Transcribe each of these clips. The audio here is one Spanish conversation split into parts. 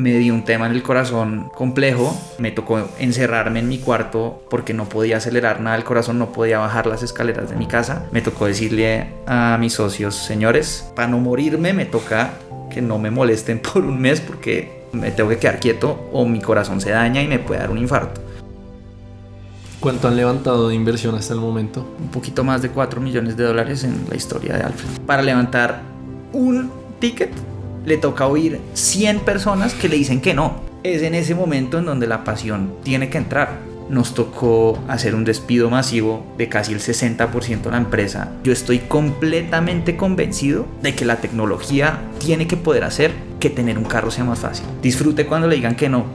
me dio un tema en el corazón complejo, me tocó encerrarme en mi cuarto porque no podía acelerar nada el corazón, no podía bajar las escaleras de mi casa. Me tocó decirle a mis socios: señores, para no morirme me toca que no me molesten por un mes porque me tengo que quedar quieto o mi corazón se daña y me puede dar un infarto. ¿Cuánto han levantado de inversión hasta el momento? Un poquito más de $4 millones en la historia de Alfred. Para levantar un ticket le toca oír 100 personas que le dicen que no. Es en ese momento en donde la pasión tiene que entrar. Nos tocó hacer un despido masivo de casi el 60% de la empresa. Yo estoy completamente convencido de que la tecnología tiene que poder hacer que tener un carro sea más fácil. Disfrute cuando le digan que no.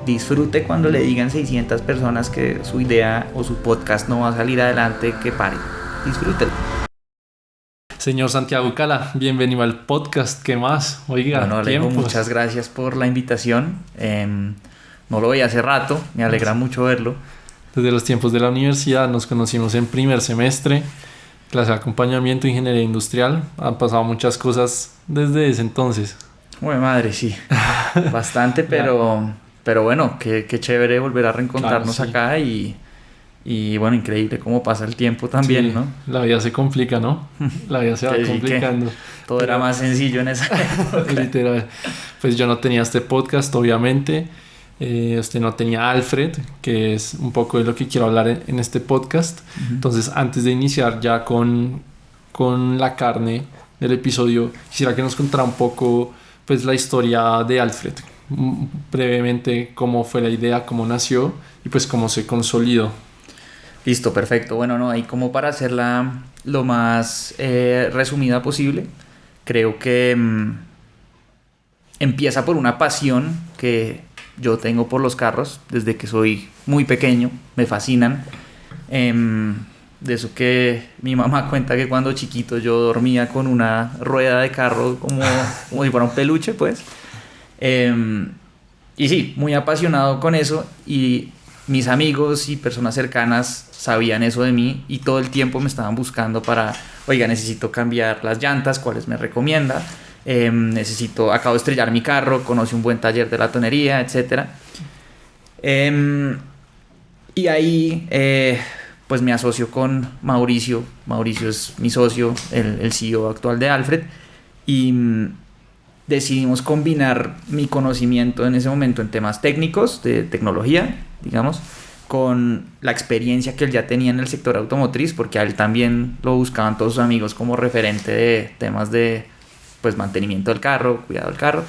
Disfrute cuando le digan 600 personas que su idea o su podcast no va a salir adelante, que pare. Disfrútelo. Señor Santiago Cala, bienvenido al podcast. ¿Qué más? Oiga, bueno, Alejo, muchas gracias por la invitación. No lo veía hace rato, me alegra mucho verlo. Desde los tiempos de la universidad nos conocimos en primer semestre, clase de acompañamiento, ingeniería industrial. Han pasado muchas cosas desde ese entonces. Uy, madre, sí. Bastante, pero bueno, qué chévere volver a reencontrarnos, claro, sí, acá y bueno, increíble cómo pasa el tiempo también, sí, ¿no? La vida se complica, ¿no? La vida se va complicando. Todo era más sencillo en esa época. Literal. Pues yo no tenía este podcast, obviamente. Usted no tenía Alfred, que es un poco de lo que quiero hablar en este podcast. Uh-huh. Entonces, antes de iniciar ya con la carne del episodio, quisiera que nos contara un poco pues la historia de Alfred. Brevemente, cómo fue la idea, cómo nació y pues cómo se consolidó. Listo, perfecto. Bueno, no, y como para hacerla lo más resumida posible, creo que empieza por una pasión que yo tengo por los carros desde que soy muy pequeño, me fascinan. De eso que mi mamá cuenta que cuando chiquito yo dormía con una rueda de carro como si fuera un peluche, pues. Y sí, muy apasionado con eso, y mis amigos y personas cercanas sabían eso de mí y todo el tiempo me estaban buscando para: oiga, necesito cambiar las llantas, ¿cuáles me recomienda? Acabo de estrellar mi carro, conoce un buen taller de la tonería, etc. Y ahí pues me asocio con Mauricio. Mauricio es mi socio, el CEO actual de Alfred, y decidimos combinar mi conocimiento en ese momento en temas técnicos, de tecnología, digamos, con la experiencia que él ya tenía en el sector automotriz, porque a él también lo buscaban todos sus amigos como referente de temas de pues mantenimiento del carro, cuidado del carro.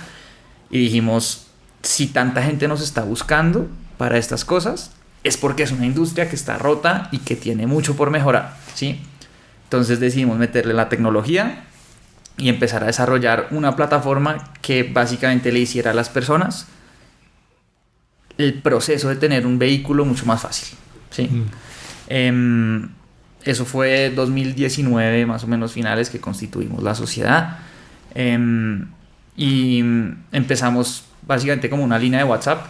Y dijimos: si tanta gente nos está buscando para estas cosas, es porque es una industria que está rota y que tiene mucho por mejorar, ¿sí? Entonces decidimos meterle la tecnología y empezar a desarrollar una plataforma que básicamente le hiciera a las personas el proceso de tener un vehículo mucho más fácil, ¿sí? Eso fue 2019, más o menos finales, que constituimos la sociedad. Y empezamos básicamente como una línea de WhatsApp.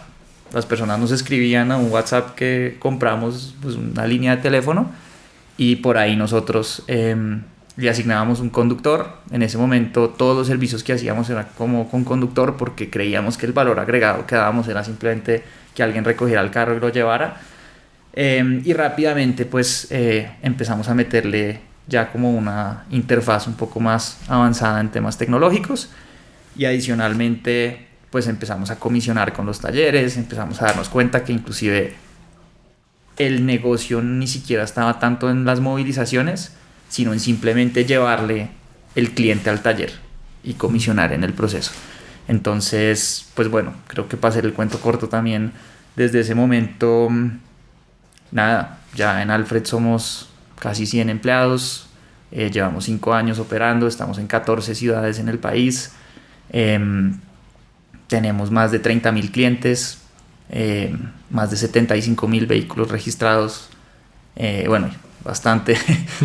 Las personas nos escribían a un WhatsApp que compramos, pues una línea de teléfono, y por ahí nosotros le asignábamos un conductor. En ese momento todos los servicios que hacíamos eran como con conductor, porque creíamos que el valor agregado que dábamos era simplemente que alguien recogiera el carro y lo llevara. Y rápidamente pues empezamos a meterle ya como una interfaz un poco más avanzada en temas tecnológicos, y adicionalmente pues empezamos a comisionar con los talleres, empezamos a darnos cuenta que inclusive el negocio ni siquiera estaba tanto en las movilizaciones, sino en simplemente llevarle el cliente al taller y comisionar en el proceso. Entonces, pues bueno, creo que para hacer el cuento corto también, desde ese momento, nada, ya en Alfred somos casi 100 empleados, llevamos 5 años operando, estamos en 14 ciudades en el país, tenemos más de 30,000 clientes, más de 75,000 vehículos registrados, bueno, bastante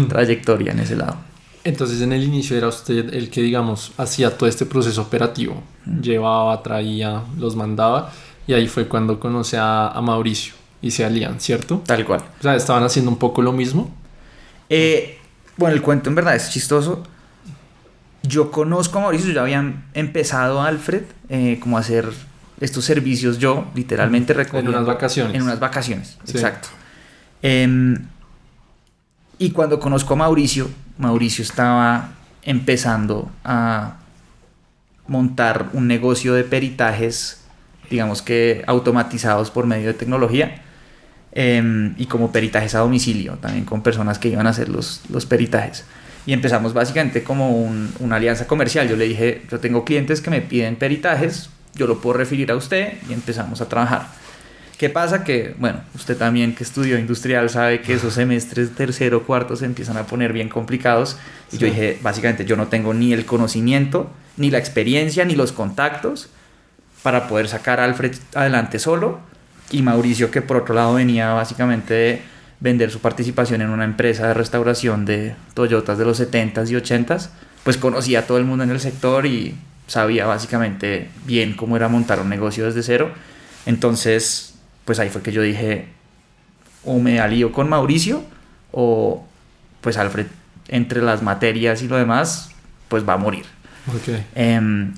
trayectoria en ese lado. Entonces, en el inicio era usted el que, digamos, hacía todo este proceso operativo, llevaba, traía, los mandaba, y ahí fue cuando conoce a Mauricio y se alían, ¿cierto? Tal cual. O sea, ¿estaban haciendo un poco lo mismo? Bueno, el cuento en verdad es chistoso. Yo conozco a Mauricio, ya habían empezado Alfred como a hacer estos servicios yo, literalmente recogiendo. En unas vacaciones. En unas vacaciones, sí. Exacto. Y cuando conozco a Mauricio estaba empezando a montar un negocio de peritajes, digamos que automatizados por medio de tecnología, y como peritajes a domicilio, también con personas que iban a hacer los peritajes. Y empezamos básicamente como una alianza comercial. Yo le dije, yo tengo clientes que me piden peritajes, yo lo puedo referir a usted, y empezamos a trabajar. ¿Qué pasa? Que, bueno, usted también que estudió industrial sabe que esos semestres tercero, cuarto se empiezan a poner bien complicados. Y yo dije, básicamente yo no tengo ni el conocimiento, ni la experiencia, ni los contactos para poder sacar a Alfred adelante solo. Y Mauricio, que por otro lado venía básicamente de vender su participación en una empresa de restauración de Toyotas de los 70s y 80s, pues conocía a todo el mundo en el sector y sabía básicamente bien cómo era montar un negocio desde cero. Entonces, pues ahí fue que yo dije, o me alío con Mauricio, o pues Alfred, entre las materias y lo demás, pues va a morir. Okay.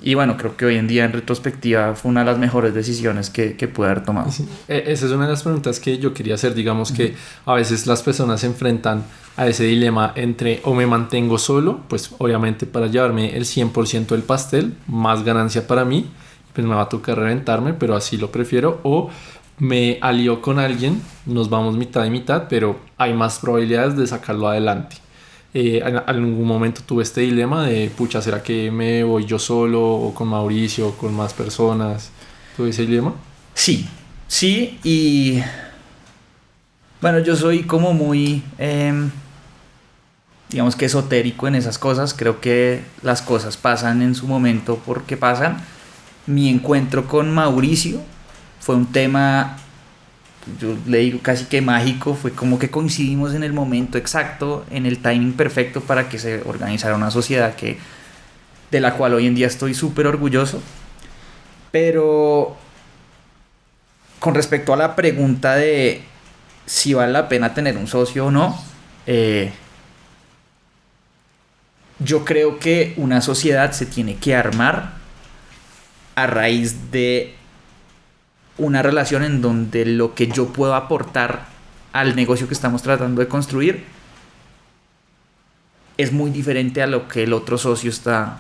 Y bueno, creo que hoy en día en retrospectiva fue una de las mejores decisiones que pude haber tomado. Sí. Esa es una de las preguntas que yo quería hacer. Digamos que a veces las personas se enfrentan a ese dilema entre o me mantengo solo, pues obviamente para llevarme el 100% del pastel, más ganancia para mí, pues me va a tocar reventarme, pero así lo prefiero, o me alío con alguien, nos vamos mitad y mitad, pero hay más probabilidades de sacarlo adelante. En algún momento tuve este dilema de, pucha, ¿será que me voy yo solo o con Mauricio o con más personas? ¿Tuve ese dilema? Sí, y bueno, yo soy como muy, digamos que esotérico en esas cosas. Creo que las cosas pasan en su momento porque pasan. Mi encuentro con Mauricio fue un tema, yo le digo casi que mágico. Fue como que coincidimos en el momento exacto, en el timing perfecto para que se organizara una sociedad de la cual hoy en día estoy súper orgulloso. Pero con respecto a la pregunta de si vale la pena tener un socio o no, yo creo que una sociedad se tiene que armar a raíz de una relación en donde lo que yo puedo aportar al negocio que estamos tratando de construir es muy diferente a lo que el otro socio está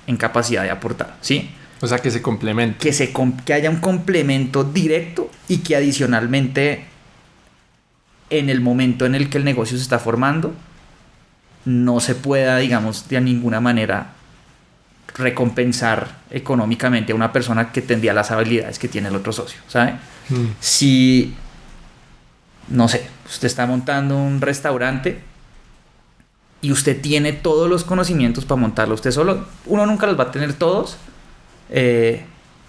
en capacidad de aportar, ¿sí? O sea, que se complemente. Que haya un complemento directo y que adicionalmente en el momento en el que el negocio se está formando no se pueda, digamos, de ninguna manera recompensar económicamente a una persona que tendría las habilidades que tiene el otro socio, ¿sabe? Si, no sé, usted está montando un restaurante y usted tiene todos los conocimientos para montarlo usted solo, uno nunca los va a tener todos,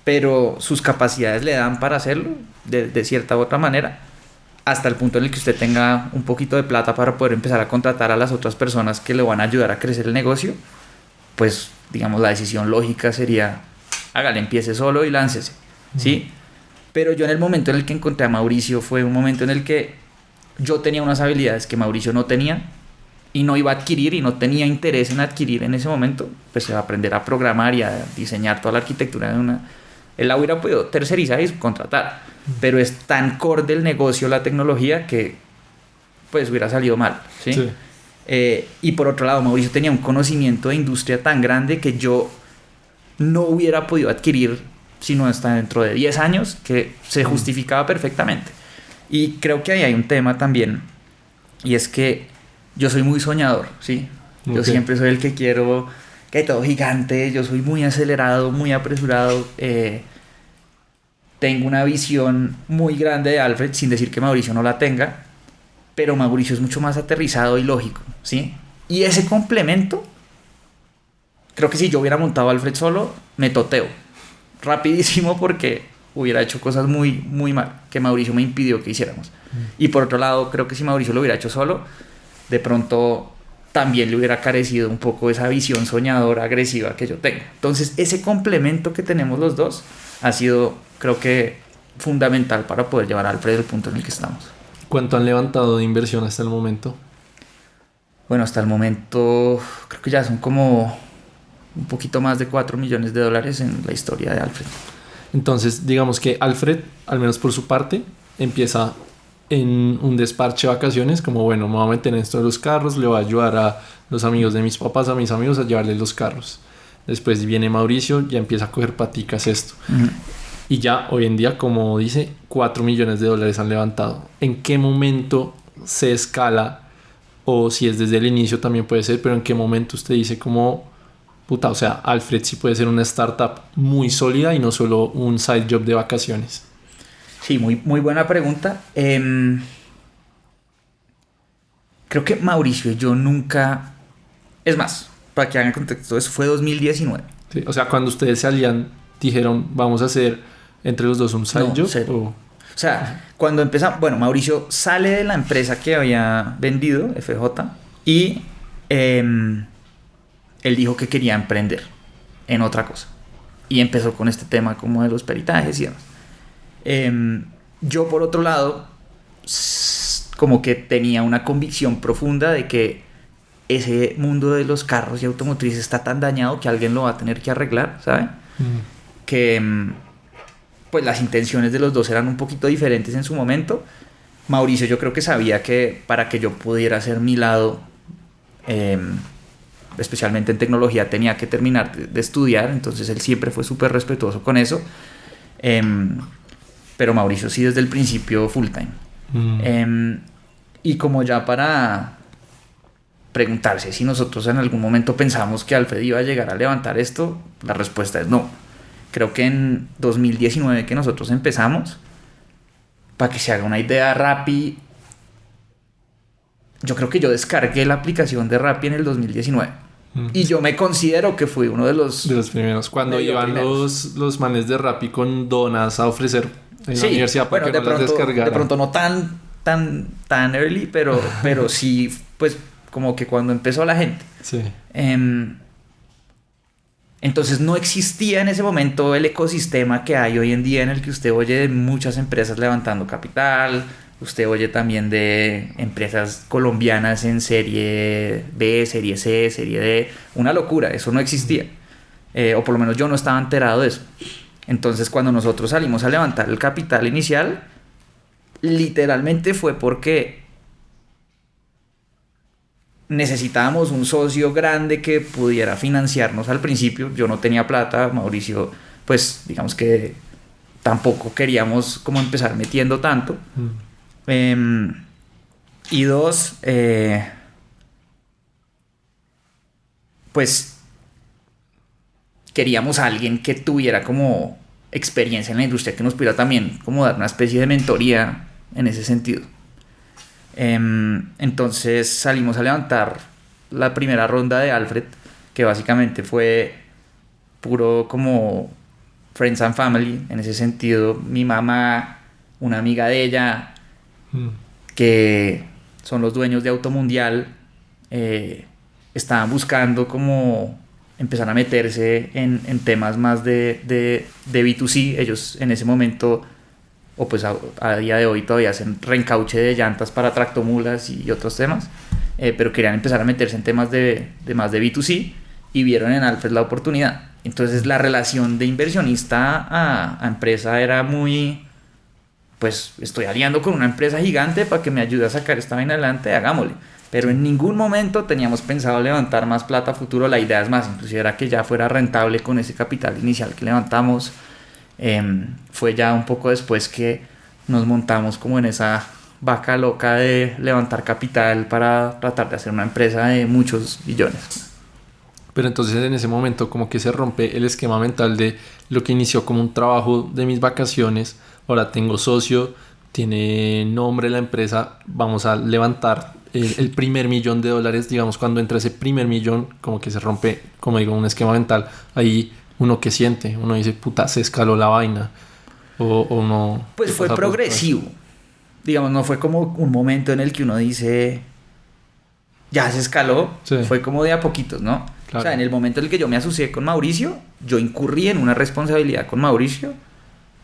pero sus capacidades le dan para hacerlo de cierta u otra manera, hasta el punto en el que usted tenga un poquito de plata para poder empezar a contratar a las otras personas que le van a ayudar a crecer el negocio. Pues digamos la decisión lógica sería hágale, empiece solo y láncese, ¿sí? Pero yo en el momento en el que encontré a Mauricio fue un momento en el que yo tenía unas habilidades que Mauricio no tenía y no iba a adquirir y no tenía interés en adquirir en ese momento. Pues a aprender a programar y a diseñar toda la arquitectura de una... Él la hubiera podido tercerizar y subcontratar, pero es tan core del negocio la tecnología que pues hubiera salido mal, ¿sí? Sí. Y por otro lado, Mauricio tenía un conocimiento de industria tan grande que yo no hubiera podido adquirir sino hasta dentro de 10 años, que se justificaba perfectamente. Y creo que ahí hay un tema también, y es que yo soy muy soñador, ¿sí? Yo siempre soy el que quiero que todo gigante, yo soy muy acelerado, muy apresurado, tengo una visión muy grande de Alfred, sin decir que Mauricio no la tenga, pero Mauricio es mucho más aterrizado y lógico, ¿sí? Y ese complemento, creo que si yo hubiera montado a Alfred solo, me toteo rapidísimo porque hubiera hecho cosas muy, muy mal, que Mauricio me impidió que hiciéramos. Y por otro lado, creo que si Mauricio lo hubiera hecho solo, de pronto también le hubiera carecido un poco esa visión soñadora, agresiva que yo tengo. Entonces, ese complemento que tenemos los dos ha sido, creo que, fundamental para poder llevar a Alfred al punto en el que estamos. ¿Cuánto han levantado de inversión hasta el momento? Bueno, hasta el momento creo que ya son como un poquito más de $4 millones en la historia de Alfred. Entonces, digamos que Alfred, al menos por su parte, empieza en un desparche de vacaciones, como bueno, me voy a meter en esto de los carros, le voy a ayudar a los amigos de mis papás, a mis amigos a llevarles los carros. Después viene Mauricio, ya empieza a coger paticas esto. Y ya hoy en día, como dice, $4 millones han levantado. ¿En qué momento se escala? O si es desde el inicio también puede ser, pero ¿en qué momento usted dice como, puta, o sea, Alfred sí puede ser una startup muy sólida y no solo un side job de vacaciones? Sí, muy, muy buena pregunta. Creo que Mauricio y yo nunca... Es más, para que hagan contexto, eso fue 2019. Sí, o sea, cuando ustedes salían, dijeron, vamos a hacer entre los dos un side job. Cero. O sea, cuando empezamos... Bueno, Mauricio sale de la empresa que había vendido, FJ, y él dijo que quería emprender en otra cosa. Y empezó con este tema como de los peritajes y demás. Yo por otro lado como que tenía una convicción profunda de que ese mundo de los carros y automotrices está tan dañado que alguien lo va a tener que arreglar, ¿sabe? Que pues las intenciones de los dos eran un poquito diferentes en su momento. Mauricio yo creo que sabía que para que yo pudiera hacer mi lado, especialmente en tecnología, tenía que terminar de estudiar, entonces él siempre fue súper respetuoso con eso. Pero Mauricio sí desde el principio full time. Y como ya para preguntarse si nosotros en algún momento pensamos que Alfred iba a llegar a levantar esto, la respuesta es no. Creo que en 2019 que nosotros empezamos, para que se haga una idea, Rappi, yo creo que yo descargué la aplicación de Rappi en el 2019. Y yo me considero que fui uno de los primeros. Cuando iban los manes de Rappi con donas a ofrecer en la universidad para que no las descargaran. De pronto no tan early, pero sí, pues como que cuando empezó la gente. Sí. Entonces no existía en ese momento el ecosistema que hay hoy en día, en el que usted oye de muchas empresas levantando capital, usted oye también de empresas colombianas en serie B, serie C, serie D. Una locura, eso no existía. O por lo menos yo no estaba enterado de eso. Entonces cuando nosotros salimos a levantar el capital inicial, literalmente fue porque necesitábamos un socio grande que pudiera financiarnos al principio. Yo no tenía plata, Mauricio, pues digamos que tampoco queríamos como empezar metiendo tanto. Y dos, pues queríamos a alguien que tuviera como experiencia en la industria, que nos pudiera también como dar una especie de mentoría en ese sentido. Entonces salimos a levantar la primera ronda de Alfred, que básicamente fue puro como friends and family, en ese sentido. Mi mamá, una amiga de ella, que son los dueños de Automundial, estaban buscando como empezar a meterse en temas más de B2C. Ellos en ese momento, o pues a día de hoy todavía hacen reencauche de llantas para tractomulas y otros temas, pero querían empezar a meterse en temas de más de B2C y vieron en Alfred la oportunidad. Entonces la relación de inversionista a empresa era muy, pues estoy aliando con una empresa gigante para que me ayude a sacar esta vaina adelante, hagámosle. Pero en ningún momento teníamos pensado levantar más plata a futuro. La idea es más, inclusive era que ya fuera rentable con ese capital inicial que levantamos. Fue ya un poco después que nos montamos como en esa vaca loca de levantar capital para tratar de hacer una empresa de muchos billones. Pero entonces en ese momento como que se rompe el esquema mental de lo que inició como un trabajo de mis vacaciones. Ahora tengo socio, tiene nombre la empresa, vamos a levantar el primer $1 millón, digamos. Cuando entra ese primer millón, como que se rompe, como digo, un esquema mental. Ahí uno que siente, uno dice, puta, se escaló la vaina, o no. Pues fue progresivo, digamos, no fue como un momento en el que uno dice, ya se escaló. Sí. Fue como de a poquitos, ¿no? Claro. O sea, en el momento en el que yo me asocié con Mauricio, yo incurrí en una responsabilidad con Mauricio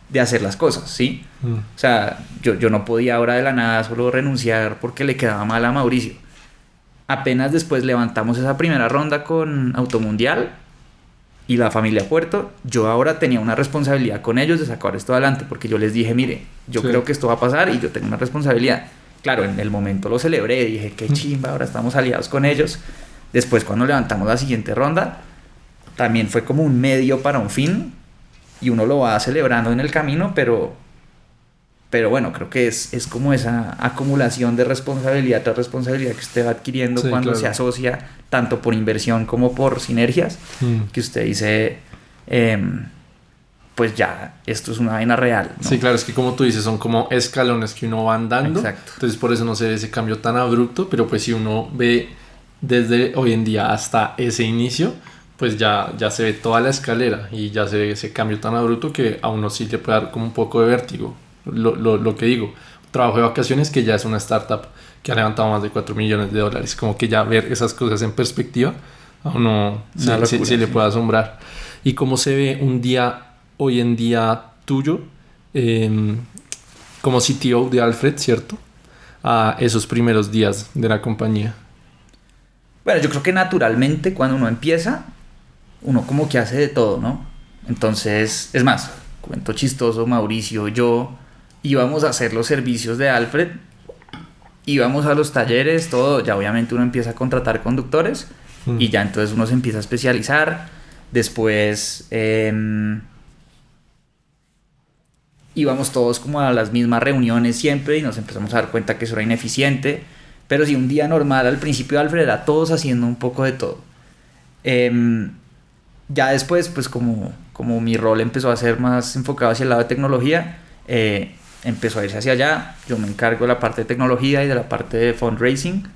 de hacer las cosas, ¿sí? O sea, yo no podía ahora de la nada solo renunciar porque le quedaba mal a Mauricio. Apenas después levantamos esa primera ronda con Automundial, y la familia Puerto, yo ahora tenía una responsabilidad con ellos de sacar esto adelante, porque yo les dije, mire, yo creo que esto va a pasar y yo tengo una responsabilidad. Claro, en el momento lo celebré, dije, qué chimba, ahora estamos aliados con ellos. Después, cuando levantamos la siguiente ronda, también fue como un medio para un fin, y uno lo va celebrando en el camino, pero bueno, creo que es como esa acumulación de responsabilidad tras responsabilidad que usted va adquiriendo cuando se asocia tanto por inversión como por sinergias, que usted dice, pues ya, esto es una vaina real, ¿no? Sí, claro, es que como tú dices, son como escalones que uno va andando. Exacto. Entonces por eso no se ve ese cambio tan abrupto, pero pues si uno ve desde hoy en día hasta ese inicio, pues ya se ve toda la escalera y ya se ve ese cambio tan abrupto que a uno sí le puede dar como un poco de vértigo. Lo que digo, trabajo de vacaciones que ya es una startup que ha levantado más de $4 millones, como que ya ver esas cosas en perspectiva a uno sí le puede asombrar. Y cómo se ve un día hoy en día tuyo como CTO de Alfred, ¿cierto? A esos primeros días de la compañía. Bueno, yo creo que naturalmente cuando uno empieza, uno como que hace de todo, ¿no? Entonces, es más, cuento chistoso, Mauricio, yo íbamos a hacer los servicios de Alfred, íbamos a los talleres, todo, ya obviamente uno empieza a contratar conductores y ya entonces uno se empieza a especializar. Después íbamos todos como a las mismas reuniones siempre y nos empezamos a dar cuenta que eso era ineficiente. Pero sí, un día normal al principio de Alfred era todos haciendo un poco de todo. Ya después, pues como mi rol empezó a ser más enfocado hacia el lado de tecnología, empezó a irse hacia allá. Yo me encargo de la parte de tecnología y de la parte de fundraising.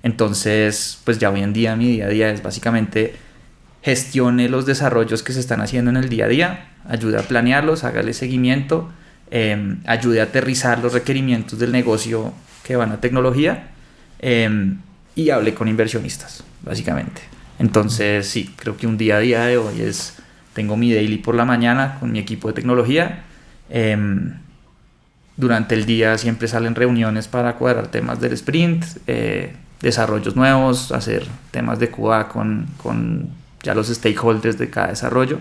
Entonces, pues ya hoy en día mi día a día es básicamente gestione los desarrollos que se están haciendo en el día a día, ayude a planearlos, hágale seguimiento, ayude a aterrizar los requerimientos del negocio que van a tecnología, y hable con inversionistas, básicamente. Entonces, sí, creo que un día a día de hoy tengo mi daily por la mañana con mi equipo de tecnología. Durante el día siempre salen reuniones para cuadrar temas del sprint, desarrollos nuevos, hacer temas de QA con ya los stakeholders de cada desarrollo,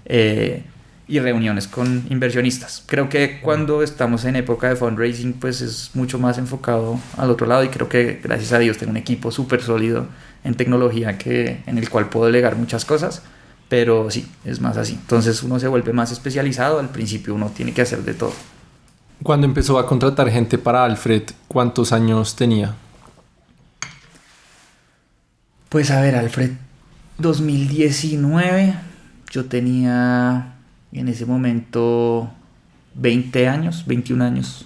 y reuniones con inversionistas. Creo que cuando estamos en época de fundraising, pues es mucho más enfocado al otro lado, y creo que gracias a Dios tengo un equipo súper sólido en tecnología en el cual puedo delegar muchas cosas, pero sí, es más así. Entonces uno se vuelve más especializado, al principio uno tiene que hacer de todo. Cuando empezó a contratar gente para Alfred, ¿cuántos años tenía? Pues a ver, Alfred, 2019, yo tenía en ese momento 20 años, 21 años.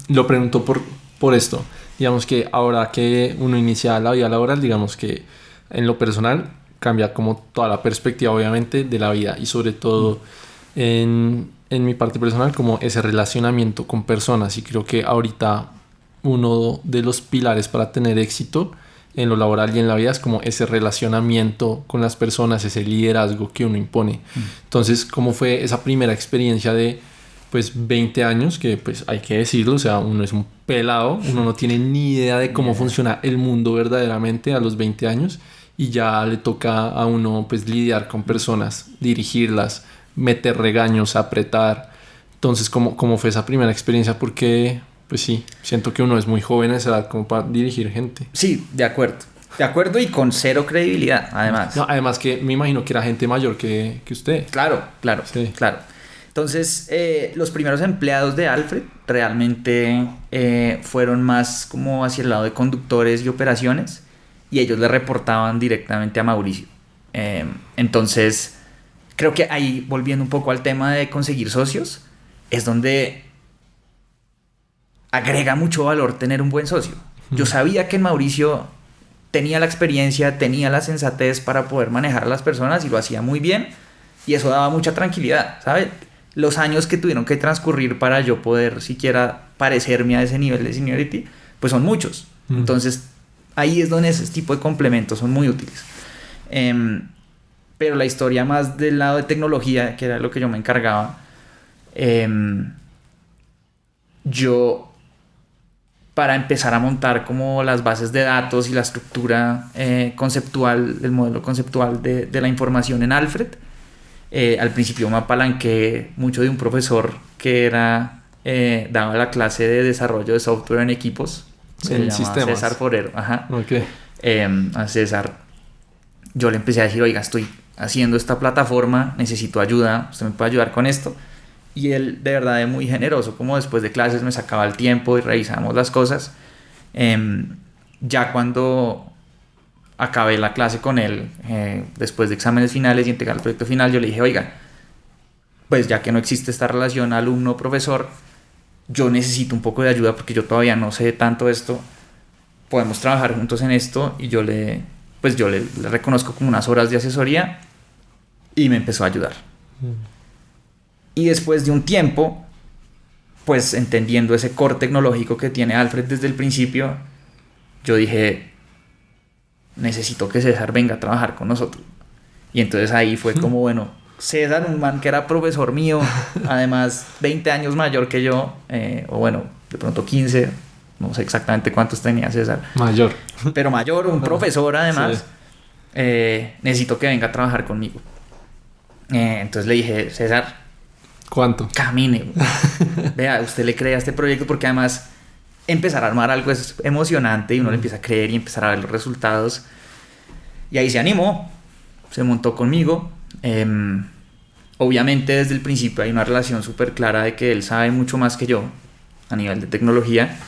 Lo pregunto por esto. Digamos que ahora que uno inicia la vida laboral, digamos que en lo personal cambia como toda la perspectiva, obviamente, de la vida, y sobre todo en mi parte personal, como ese relacionamiento con personas. Y creo que ahorita uno de los pilares para tener éxito en lo laboral y en la vida es como ese relacionamiento con las personas, ese liderazgo que uno impone. Entonces, ¿cómo fue esa primera experiencia de pues 20 años? Que pues hay que decirlo, o sea, uno es un pelado, uno no tiene ni idea de cómo funciona el mundo verdaderamente a los 20 años, y ya le toca a uno pues lidiar con personas, dirigirlas, meter regaños, apretar. Entonces, ¿cómo fue esa primera experiencia? Porque pues sí, siento que uno es muy joven a esa edad como para dirigir gente. Sí, de acuerdo. De acuerdo, y con cero credibilidad, además. No, además que me imagino que era gente mayor que usted. Claro, Sí. claro. Entonces, los primeros empleados de Alfred realmente fueron más como hacia el lado de conductores y operaciones, y ellos le reportaban directamente a Mauricio. Entonces, creo que ahí, volviendo un poco al tema de conseguir socios, es donde agrega mucho valor tener un buen socio. Yo sabía que en Mauricio tenía la experiencia, tenía la sensatez para poder manejar a las personas, y lo hacía muy bien, y eso daba mucha tranquilidad, ¿sabes? Los años que tuvieron que transcurrir para yo poder siquiera parecerme a ese nivel de seniority, pues son muchos. Entonces, ahí es donde ese tipo de complementos son muy útiles. Pero la historia más del lado de tecnología, que era lo que yo me encargaba, yo para empezar a montar como las bases de datos y la estructura conceptual, el modelo conceptual de la información en Alfred. Al principio me apalanqué mucho de un profesor que daba la clase de desarrollo de software en equipos. Se llama sistemas. César Forero. Ajá. Okay. A César, yo le empecé a decir, oiga, estoy haciendo esta plataforma, necesito ayuda, usted me puede ayudar con esto. Y él de verdad es muy generoso, como después de clases me sacaba el tiempo y revisábamos las cosas. Ya cuando acabé la clase con él, después de exámenes finales y entregar el proyecto final, yo le dije, oiga, pues ya que no existe esta relación alumno-profesor, yo necesito un poco de ayuda porque yo todavía no sé tanto esto, podemos trabajar juntos en esto. Y yo le reconozco como unas horas de asesoría y me empezó a ayudar. Y después de un tiempo, pues entendiendo ese core tecnológico que tiene Alfred desde el principio, yo dije, necesito que César venga a trabajar con nosotros. Y entonces ahí fue como, bueno, César, un man que era profesor mío, además 20 años mayor que yo, o bueno, de pronto 15, no sé exactamente cuántos tenía César. Mayor. Pero mayor, un profesor además. Sí. Necesito que venga a trabajar conmigo. Entonces le dije, César, ¿cuánto? Camine. Vea, usted le cree a este proyecto porque además empezar a armar algo es emocionante y uno le empieza a creer y empezar a ver los resultados. Y ahí se animó, se montó conmigo. Obviamente desde el principio hay una relación súper clara de que él sabe mucho más que yo a nivel de tecnología.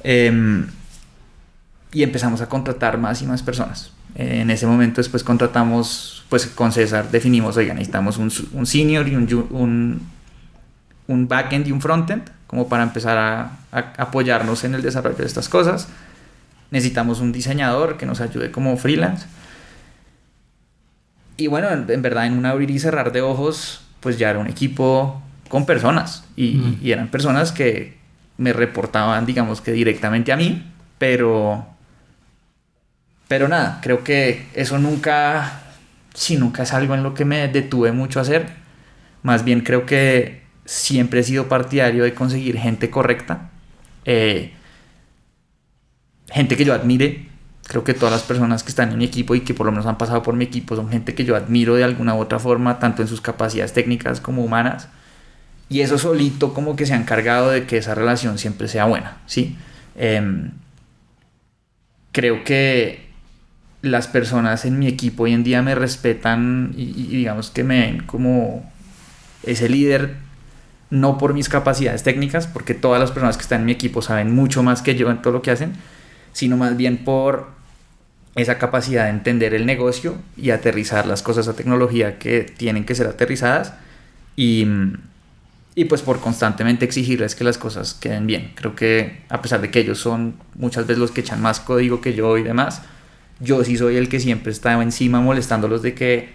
Y empezamos a contratar más y más personas. En ese momento después contratamos, pues con César definimos, oigan, necesitamos un senior y un backend y un frontend como para empezar a apoyarnos en el desarrollo de estas cosas. Necesitamos un diseñador que nos ayude como freelance. Y bueno, en verdad en un abrir y cerrar de ojos, pues ya era un equipo con personas y eran personas que me reportaban, digamos que directamente a mí, pero nada, creo que eso nunca es algo en lo que me detuve mucho a hacer. Más bien creo que siempre he sido partidario de conseguir gente correcta, gente que yo admire. Creo que todas las personas que están en mi equipo y que por lo menos han pasado por mi equipo son gente que yo admiro de alguna u otra forma, tanto en sus capacidades técnicas como humanas. Y eso solito como que se ha encargado de que esa relación siempre sea buena, ¿sí? Creo que las personas en mi equipo hoy en día me respetan y digamos que me ven como ese líder, no por mis capacidades técnicas, porque todas las personas que están en mi equipo saben mucho más que yo en todo lo que hacen, sino más bien por esa capacidad de entender el negocio y aterrizar las cosas a tecnología que tienen que ser aterrizadas y pues por constantemente exigirles que las cosas queden bien. Creo que a pesar de que ellos son muchas veces los que echan más código que yo y demás, yo sí soy el que siempre está encima molestándolos de que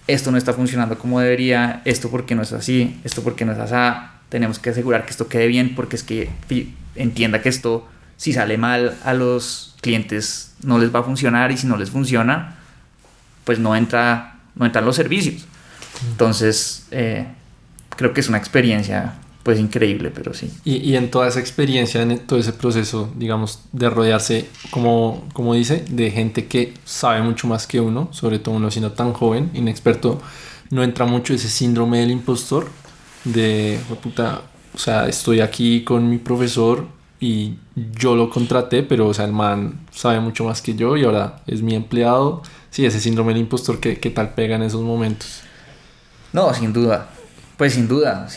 esto no está funcionando como debería, esto porque no es así, esto porque no es así, tenemos que asegurar que esto quede bien porque es que entienda que esto, si sale mal a los clientes no les va a funcionar, y si no les funciona pues no entran los servicios. Entonces creo que es una experiencia pues increíble, pero sí. Y en toda esa experiencia, en todo ese proceso, digamos, de rodearse, como dice, de gente que sabe mucho más que uno, sobre todo uno siendo tan joven, inexperto, no entra mucho ese síndrome del impostor de, puta, o sea, estoy aquí con mi profesor y yo lo contraté, pero, o sea, el man sabe mucho más que yo y ahora es mi empleado. Sí, ese síndrome del impostor, ¿qué tal pega en esos momentos? No, sin duda. Pues sin duda,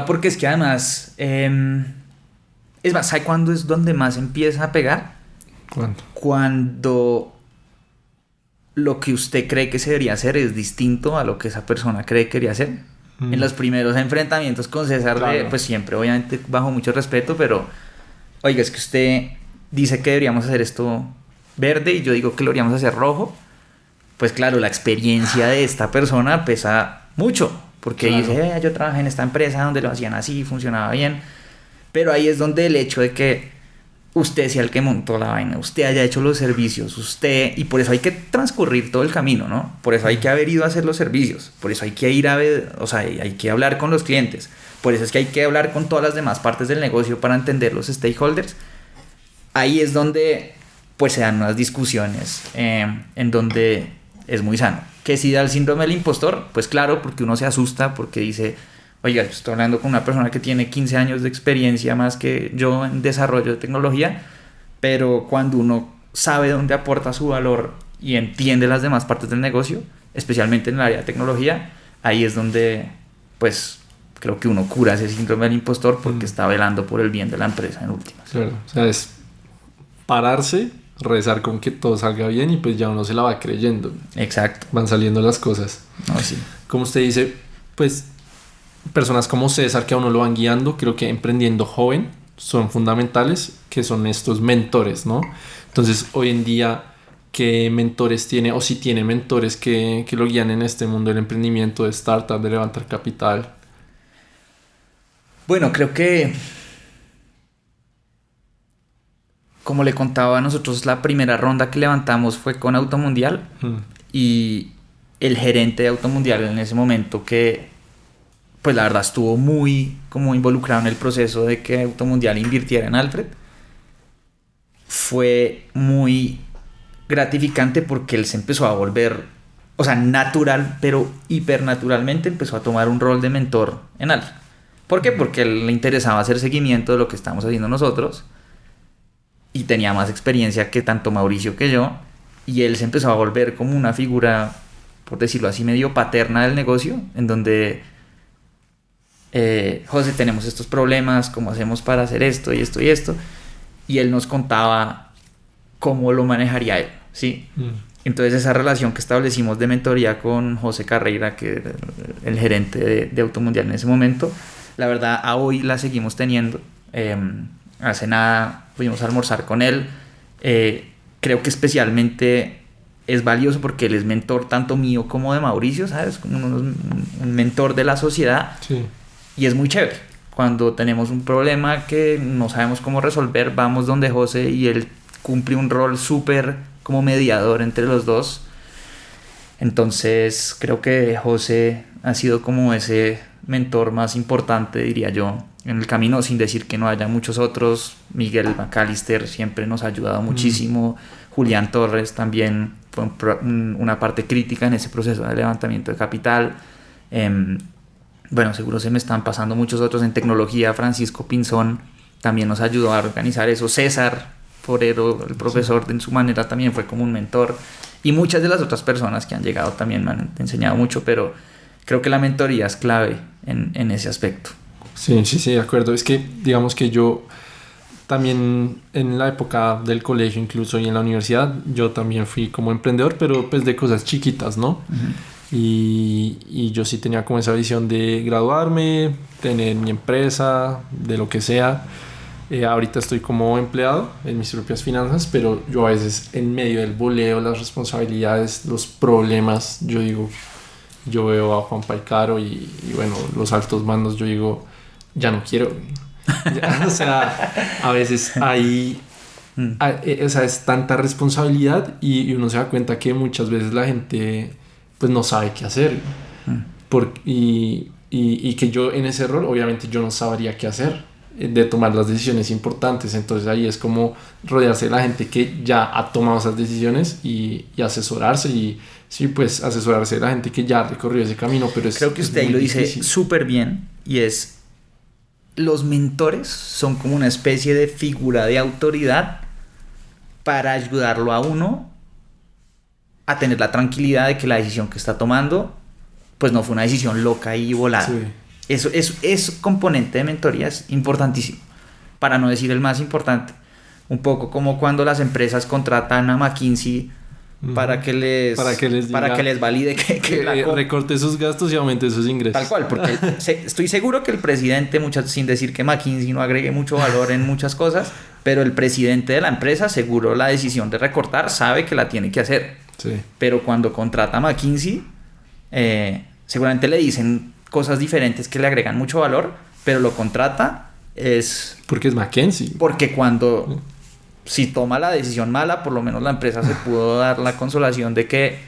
porque es que además, es más, ¿sabe cuándo es donde más empieza a pegar? ¿Cuándo? Cuando lo que usted cree que se debería hacer es distinto a lo que esa persona cree que debería hacer. En los primeros enfrentamientos con César, claro, pues siempre, obviamente, bajo mucho respeto, pero, oiga, es que usted dice que deberíamos hacer esto verde y yo digo que lo deberíamos hacer rojo. Pues claro, la experiencia de esta persona pesa mucho. Porque claro, dice, yo trabajé en esta empresa donde lo hacían así, funcionaba bien. Pero ahí es donde el hecho de que usted sea el que montó la vaina, usted haya hecho los servicios, usted... Y por eso hay que transcurrir todo el camino, ¿no? Por eso hay que haber ido a hacer los servicios. Por eso hay que ir a ver... O sea, hay que hablar con los clientes. Por eso es que hay que hablar con todas las demás partes del negocio para entender los stakeholders. ahí es donde pues se dan unas discusiones en donde es muy sano. Que si da el síndrome del impostor, pues claro, porque uno se asusta, porque dice, oiga, yo estoy hablando con una persona que tiene 15 años de experiencia más que yo en desarrollo de tecnología, pero cuando uno sabe dónde aporta su valor y entiende las demás partes del negocio, especialmente en el área de tecnología, ahí es donde pues creo que uno cura ese síndrome del impostor porque está velando por el bien de la empresa en últimas. Claro, o sea, es pararse, rezar con que todo salga bien y pues ya uno se la va creyendo. Exacto. Van saliendo las cosas. No, sí. Como usted dice, pues personas como César que a uno lo van guiando, creo que emprendiendo joven son fundamentales, que son estos mentores, ¿no? Entonces, hoy en día, ¿qué mentores tiene o si tiene mentores que lo guían en este mundo del emprendimiento, de startup, de levantar capital? Bueno, creo que, como le contaba a nosotros, la primera ronda que levantamos fue con Automundial y el gerente de Automundial en ese momento, que pues la verdad estuvo muy como involucrado en el proceso de que Automundial invirtiera en Alfred, fue muy gratificante porque él se empezó a volver, o sea, natural, pero hipernaturalmente empezó a tomar un rol de mentor en Alfred. ¿Por qué? Porque a él le interesaba hacer seguimiento de lo que estamos haciendo nosotros y tenía más experiencia que tanto Mauricio que yo, y él se empezó a volver como una figura, por decirlo así, medio paterna del negocio, en donde José, tenemos estos problemas, ¿cómo hacemos para hacer esto y esto y esto? Y él nos contaba cómo lo manejaría él, ¿sí? Entonces esa relación que establecimos de mentoría con José Carreira, que era el gerente de Automundial en ese momento, la verdad a hoy la seguimos teniendo. Hace nada fuimos a almorzar con él. Creo que especialmente es valioso porque él es mentor tanto mío como de Mauricio, ¿sabes? Un mentor de la sociedad. Sí. Y es muy chévere. Cuando tenemos un problema que no sabemos cómo resolver, vamos donde José y él cumple un rol súper como mediador entre los dos. Entonces creo que José ha sido como ese mentor más importante, diría yo, en el camino, sin decir que no haya muchos otros. Miguel McAllister siempre nos ha ayudado muchísimo. Julián Torres también fue una parte crítica en ese proceso de levantamiento de capital. Bueno, seguro se me están pasando muchos otros en tecnología. Francisco Pinzón también nos ayudó a organizar eso. César Forero, el profesor, en su manera también fue como un mentor. Y muchas de las otras personas que han llegado también me han enseñado mucho, pero creo que la mentoría es clave en ese aspecto. Sí, de acuerdo. Es que digamos que yo también en la época del colegio incluso y en la universidad, yo también fui como emprendedor, pero pues de cosas chiquitas, ¿no? Y yo sí tenía como esa visión de graduarme, tener mi empresa, de lo que sea. Ahorita estoy como empleado en mis propias finanzas, pero yo a veces en medio del boleo, las responsabilidades, los problemas, yo veo a Juan Paicaro y bueno, los altos mandos, yo digo, ya no quiero. O sea, a veces hay, o sea, es tanta responsabilidad y uno se da cuenta que muchas veces la gente pues no sabe qué hacer. Y que yo en ese rol, obviamente yo no sabría qué hacer, de tomar las decisiones importantes. Entonces ahí es como rodearse de la gente que ya ha tomado esas decisiones y asesorarse y sí, pues asesorarse de la gente que ya recorrió ese camino. Pero creo que usted ahí lo dice súper bien, y es: los mentores son como una especie de figura de autoridad para ayudarlo a uno a tener la tranquilidad de que la decisión que está tomando pues no fue una decisión loca y volada. Sí. Eso componente de mentoría es importantísimo, para no decir el más importante. Un poco como cuando las empresas contratan a McKinsey para que les valide que recorte sus gastos y aumente sus ingresos. Tal cual, porque estoy seguro que el presidente, sin decir que McKinsey no agregue mucho valor en muchas cosas, pero el presidente de la empresa seguro la decisión de recortar sabe que la tiene que hacer. Sí. Pero cuando contrata a McKinsey, seguramente le dicen cosas diferentes que le agregan mucho valor, pero lo contrata porque es McKinsey. Porque si toma la decisión mala, por lo menos la empresa se pudo dar la consolación de que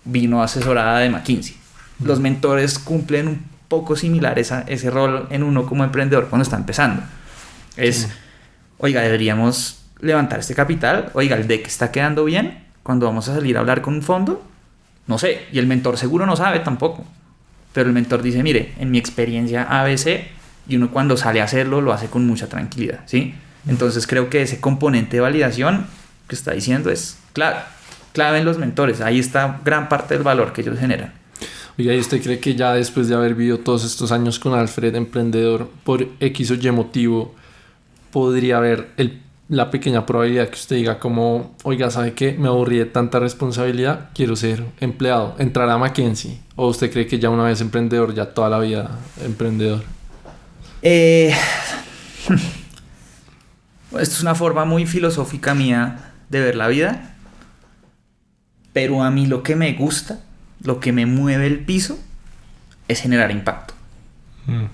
vino asesorada de McKinsey. Los mentores cumplen un poco similar ese rol en uno como emprendedor cuando está empezando. oiga, deberíamos levantar este capital, oiga, el deck está quedando bien, cuando vamos a salir a hablar con un fondo, no sé, y el mentor seguro no sabe tampoco, pero el mentor dice, mire, en mi experiencia ABC, y uno cuando sale a hacerlo lo hace con mucha tranquilidad, ¿sí? Entonces creo que ese componente de validación que está diciendo es clave en los mentores, ahí está gran parte del valor que ellos generan. Oiga, ¿y usted cree que ya después de haber vivido todos estos años con Alfred, emprendedor, por X o Y motivo, podría haber la pequeña probabilidad que usted diga como, oiga, ¿sabe qué? Me aburrí de tanta responsabilidad, quiero ser empleado, entrar a McKinsey? ¿O usted cree que ya una vez emprendedor, ya toda la vida emprendedor? Esto es una forma muy filosófica mía de ver la vida, pero a mí lo que me gusta, lo que me mueve el piso, es generar impacto.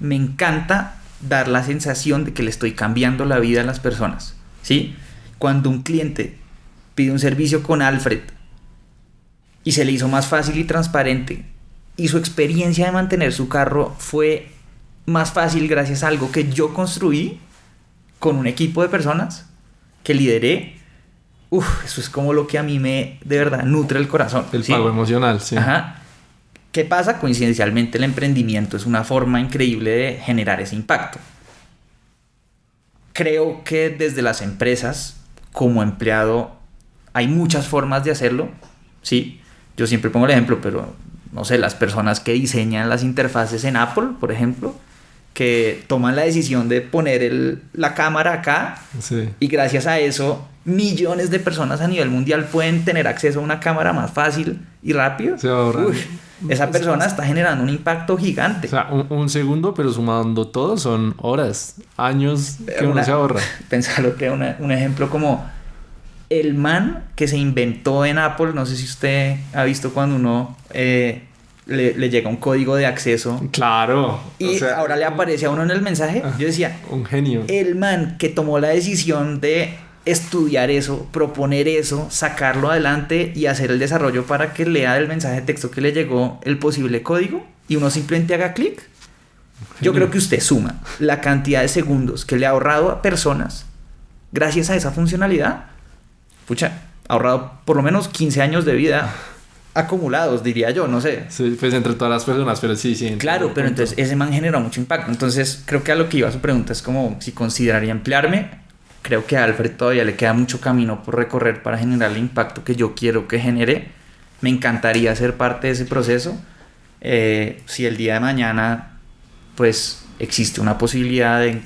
Me encanta dar la sensación de que le estoy cambiando la vida a las personas, ¿sí? Cuando un cliente pide un servicio con Alfred y se le hizo más fácil y transparente y su experiencia de mantener su carro fue más fácil gracias a algo que yo construí con un equipo de personas que lideré, eso es como lo que a mí de verdad nutre el corazón. El ¿sí? pago emocional, sí. Ajá. ¿Qué pasa? Coincidencialmente el emprendimiento es una forma increíble de generar ese impacto. Creo que desde las empresas, como empleado, hay muchas formas de hacerlo, ¿sí? Yo siempre pongo el ejemplo, pero no sé, las personas que diseñan las interfaces en Apple, por ejemplo, que toman la decisión de poner la cámara acá, sí. Y gracias a eso millones de personas a nivel mundial pueden tener acceso a una cámara más fácil y rápido. Se ahorran. Esa persona está generando un impacto gigante. O sea, un segundo, pero sumando todo son horas, años que uno se ahorra. Pensalo que un ejemplo como el man que se inventó en Apple, no sé si usted ha visto cuando uno le llega un código de acceso. Claro. Y ahora le aparece a uno en el mensaje. Yo decía, un genio. El man que tomó la decisión de estudiar eso, proponer eso, sacarlo adelante y hacer el desarrollo para que lea el mensaje de texto que le llegó el posible código y uno simplemente haga clic. Yo creo que usted suma la cantidad de segundos que le ha ahorrado a personas gracias a esa funcionalidad. Pucha, ha ahorrado por lo menos 15 años de vida acumulados, diría yo, no sé. Sí, pues entre todas las personas, pero sí. Claro, pero entonces ese man generó mucho impacto. Entonces creo que a lo que iba su pregunta es como si consideraría emplearme. Creo que a Alfred todavía le queda mucho camino por recorrer para generar el impacto que yo quiero que genere. Me encantaría ser parte de ese proceso. Si el día de mañana pues existe una posibilidad de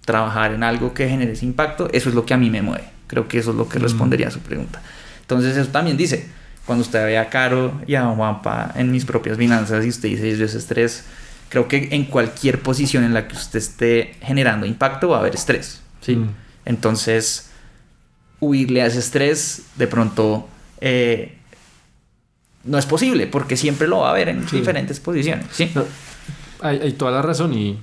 trabajar en algo que genere ese impacto, eso es lo que a mí me mueve. Creo que eso es lo que respondería a su pregunta. Entonces eso también dice, cuando usted ve a Caro y a Juanpa en mis propias finanzas y usted dice yo ese estrés, creo que en cualquier posición en la que usted esté generando impacto va a haber estrés, ¿sí? Entonces, huirle a ese estrés de pronto no es posible porque siempre lo va a haber en diferentes posiciones, ¿sí? No, hay toda la razón y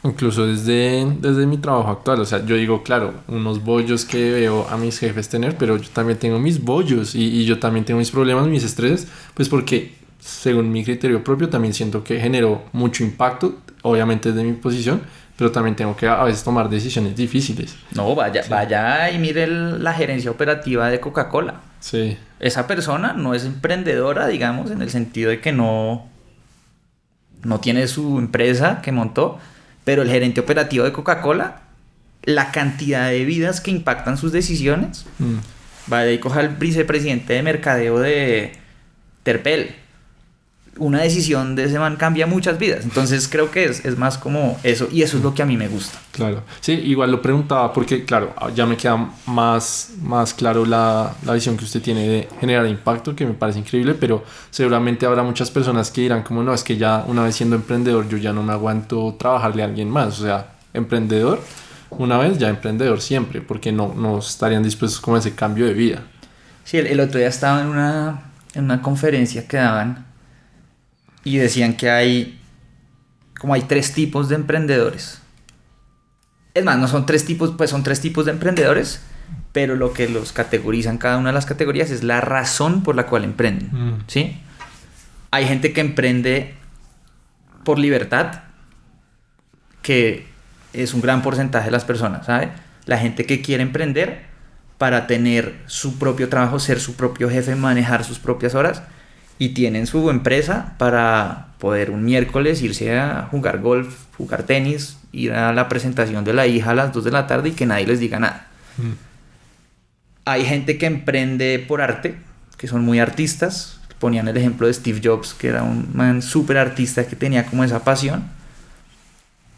incluso desde mi trabajo actual, o sea, yo digo, claro, unos bollos que veo a mis jefes tener, pero yo también tengo mis bollos y yo también tengo mis problemas, mis estreses, pues porque según mi criterio propio también siento que genero mucho impacto, obviamente desde mi posición, pero también tengo que a veces tomar decisiones difíciles. No, vaya y mire la gerencia operativa de Coca-Cola. Sí. Esa persona no es emprendedora, digamos, en el sentido de que no tiene su empresa que montó, pero el gerente operativo de Coca-Cola, la cantidad de vidas que impactan sus decisiones, vaya y coja al vicepresidente de mercadeo de Terpel. Una decisión de ese man cambia muchas vidas. Entonces creo que es más como eso. Y eso es lo que a mí me gusta. Claro. Sí, igual lo preguntaba porque, claro, ya me queda más claro la visión que usted tiene de generar impacto, que me parece increíble, pero seguramente habrá muchas personas que dirán como no, es que ya una vez siendo emprendedor yo ya no me aguanto trabajarle a alguien más. O sea, emprendedor, una vez ya emprendedor siempre, porque no estarían dispuestos como a ese cambio de vida. Sí, el otro día estaba en una conferencia que daban y decían que hay 3 tipos de emprendedores. Es más, no son 3 tipos, pues son 3 tipos de emprendedores, pero lo que los categorizan cada una de las categorías es la razón por la cual emprenden, ¿sí? Hay gente que emprende por libertad, que es un gran porcentaje de las personas, ¿sabe? la gente que quiere emprender para tener su propio trabajo, ser su propio jefe, manejar sus propias horas, y tienen su empresa para poder un miércoles irse a jugar golf, jugar tenis, ir a la presentación de la hija a las 2 de la tarde y que nadie les diga nada. Hay gente que emprende por arte, que son muy artistas. Ponían el ejemplo de Steve Jobs, que era un man súper artista que tenía como esa pasión.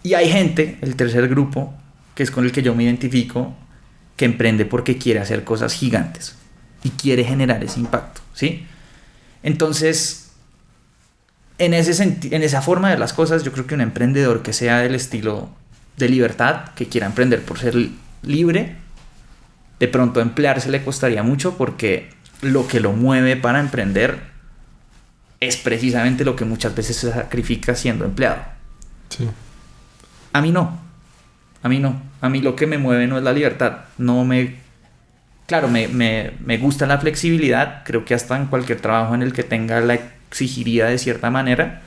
Y hay gente, el tercer grupo, que es con el que yo me identifico, que emprende porque quiere hacer cosas gigantes y quiere generar ese impacto, ¿sí? Entonces, en esa forma de las cosas, yo creo que un emprendedor que sea del estilo de libertad, que quiera emprender por ser libre, de pronto emplearse le costaría mucho, porque lo que lo mueve para emprender es precisamente lo que muchas veces se sacrifica siendo empleado. Sí. A mí no. A mí lo que me mueve no es la libertad. Claro, me gusta la flexibilidad. Creo que hasta en cualquier trabajo en el que tenga la exigiría de cierta manera.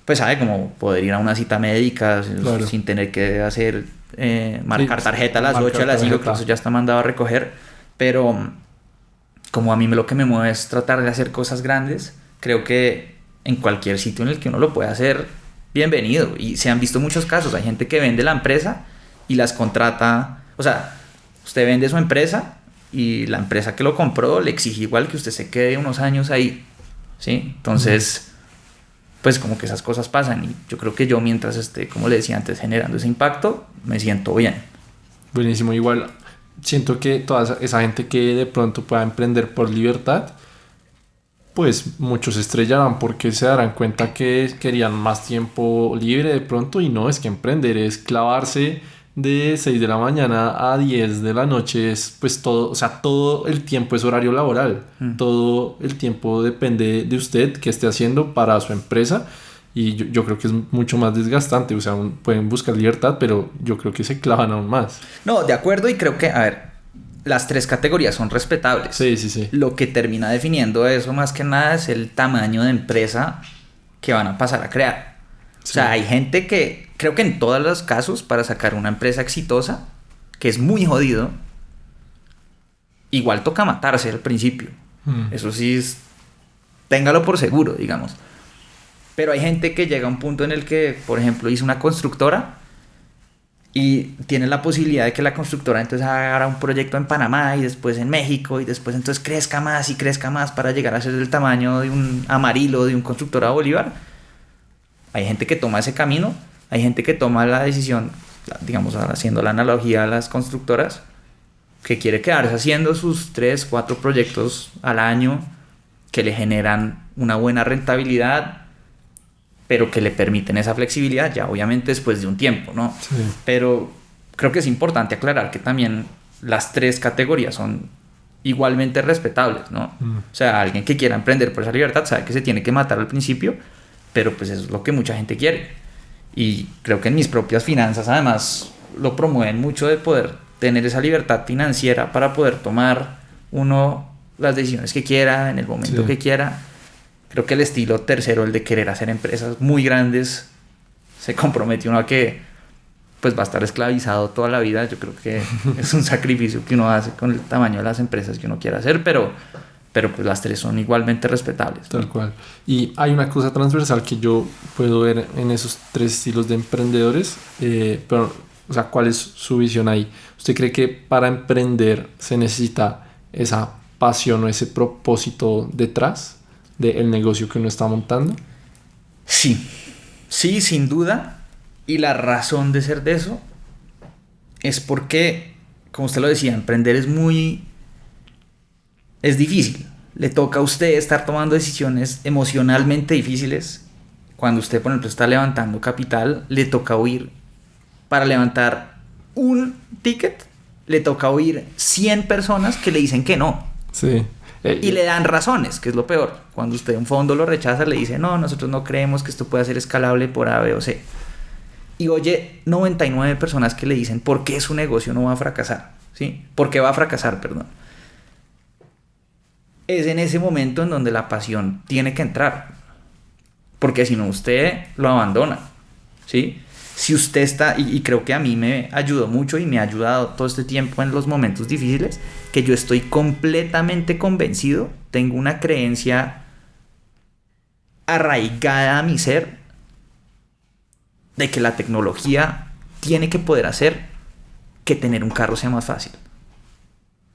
Pues sabe, como poder ir a una cita médica, claro, sin tener que hacer marcar tarjeta a las 8 a las 5, que eso ya está mandado a recoger. Pero como a mí lo que me mueve es tratar de hacer cosas grandes, creo que en cualquier sitio en el que uno lo pueda hacer, bienvenido. Y se han visto muchos casos. Hay gente que vende la empresa y las contrata. O sea, usted vende su empresa y la empresa que lo compró le exige igual que usted se quede unos años ahí, ¿sí? Entonces, pues como que esas cosas pasan. Y yo creo que yo, mientras esté, como le decía antes, generando ese impacto, me siento bien. Buenísimo. Igual siento que toda esa gente que de pronto pueda emprender por libertad, pues muchos se estrellarán porque se darán cuenta que querían más tiempo libre de pronto, y no, es que emprender es clavarse de 6 de la mañana a 10 de la noche, es pues todo, o sea, todo el tiempo es horario laboral, todo el tiempo depende de usted que esté haciendo para su empresa, y yo creo que es mucho más desgastante. O sea, pueden buscar libertad, pero yo creo que se clavan aún más. No, de acuerdo, y creo que, a ver, las tres categorías son respetables. Sí. Lo que termina definiendo eso más que nada es el tamaño de empresa que van a pasar a crear. Sí. O sea, hay gente que, creo que en todos los casos, para sacar una empresa exitosa, que es muy jodido, igual toca matarse al principio. Eso sí, téngalo por seguro, digamos. Pero hay gente que llega a un punto en el que, por ejemplo, hizo una constructora y tiene la posibilidad de que la constructora entonces haga un proyecto en Panamá y después en México, y después entonces crezca más y crezca más para llegar a ser del tamaño de un Amarillo, de un Constructora Bolívar. Hay gente que toma ese camino. Hay gente que toma la decisión, digamos, haciendo la analogía a las constructoras, que quiere quedarse haciendo sus 3, 4 proyectos al año que le generan una buena rentabilidad, pero que le permiten esa flexibilidad ya obviamente después de un tiempo, ¿no? Sí. Pero creo que es importante aclarar que también las tres categorías son igualmente respetables, ¿no? O sea, alguien que quiera emprender por esa libertad sabe que se tiene que matar al principio, pero pues eso es lo que mucha gente quiere. Y creo que en mis propias finanzas además lo promueven mucho, de poder tener esa libertad financiera para poder tomar uno las decisiones que quiera en el momento que quiera. Creo que el estilo tercero, el de querer hacer empresas muy grandes, se compromete uno a que pues va a estar esclavizado toda la vida. Yo creo que es un sacrificio que uno hace con el tamaño de las empresas que uno quiera hacer, pero pues las tres son igualmente respetables, ¿no? Tal cual. Y hay una cosa transversal que yo puedo ver en esos tres estilos de emprendedores, pero, o sea, ¿cuál es su visión ahí? ¿Usted cree que para emprender se necesita esa pasión o ese propósito detrás del negocio que uno está montando? Sí, sin duda. Y la razón de ser de eso es porque, como usted lo decía, emprender es difícil. Le toca a usted estar tomando decisiones emocionalmente difíciles. Cuando usted, por ejemplo, está levantando capital, le toca oír, para levantar un ticket, le toca oír 100 personas que le dicen que no. Sí. Y le dan razones, que es lo peor. Cuando usted un fondo lo rechaza, le dice, no, nosotros no creemos que esto pueda ser escalable por A, B o C. Y oye 99 personas que le dicen por qué su negocio no va a fracasar, ¿sí? ¿Por qué va a fracasar, perdón? Es en ese momento en donde la pasión tiene que entrar. Porque si no, usted lo abandona, ¿sí? Si usted está, y creo que a mí me ayudó mucho y me ha ayudado todo este tiempo en los momentos difíciles, que yo estoy completamente convencido, tengo una creencia arraigada a mi ser de que la tecnología tiene que poder hacer que tener un carro sea más fácil,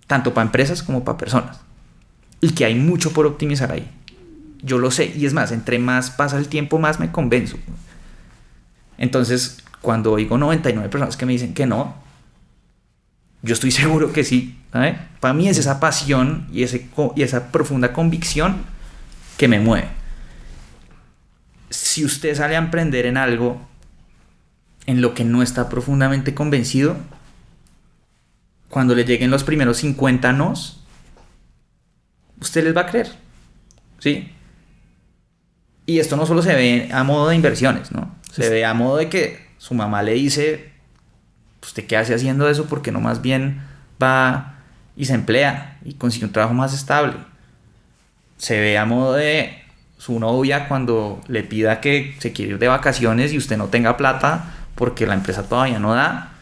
tanto para empresas como para personas, y que hay mucho por optimizar ahí. Yo lo sé, y es más, entre más pasa el tiempo, más me convenzo. Entonces, cuando oigo 99 personas que me dicen que no, yo estoy seguro que sí, ¿sabes? Para mí es esa pasión y esa profunda convicción que me mueve. Si usted sale a emprender en algo en lo que no está profundamente convencido, cuando le lleguen los primeros 50 nos, usted les va a creer, ¿sí? Y esto no solo se ve a modo de inversiones, ¿no? Se ve a modo de que su mamá le dice, ¿usted qué hace haciendo eso? Porque no más bien va y se emplea y consigue un trabajo más estable. Se ve a modo de su novia cuando le pida que se quiere ir de vacaciones y usted no tenga plata porque la empresa todavía no da.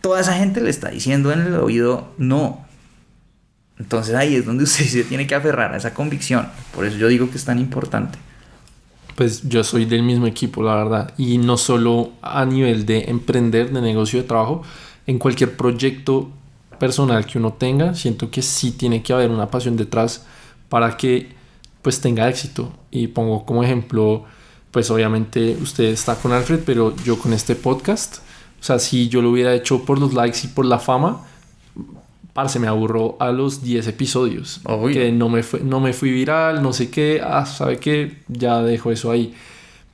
Toda esa gente le está diciendo en el oído no. Entonces ahí es donde usted se tiene que aferrar a esa convicción. Por eso yo digo que es tan importante. Pues yo soy del mismo equipo, la verdad. Y no solo a nivel de emprender, de negocio, de trabajo. En cualquier proyecto personal que uno tenga, siento que sí tiene que haber una pasión detrás para que pues tenga éxito. Y pongo como ejemplo, pues obviamente usted está con Alfred, pero yo con este podcast. O sea, si yo lo hubiera hecho por los likes y por la fama, parce, me aburro a los 10 episodios. Uy. Que no me fui viral, no sé qué. ¿Sabe qué? Ya dejo eso ahí.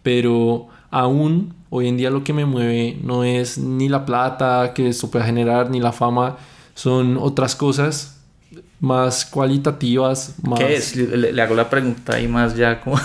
Pero aún hoy en día lo que me mueve no es ni la plata que esto pueda generar, ni la fama. Son otras cosas más cualitativas. Más... ¿Qué es? Le hago la pregunta ahí más ya como...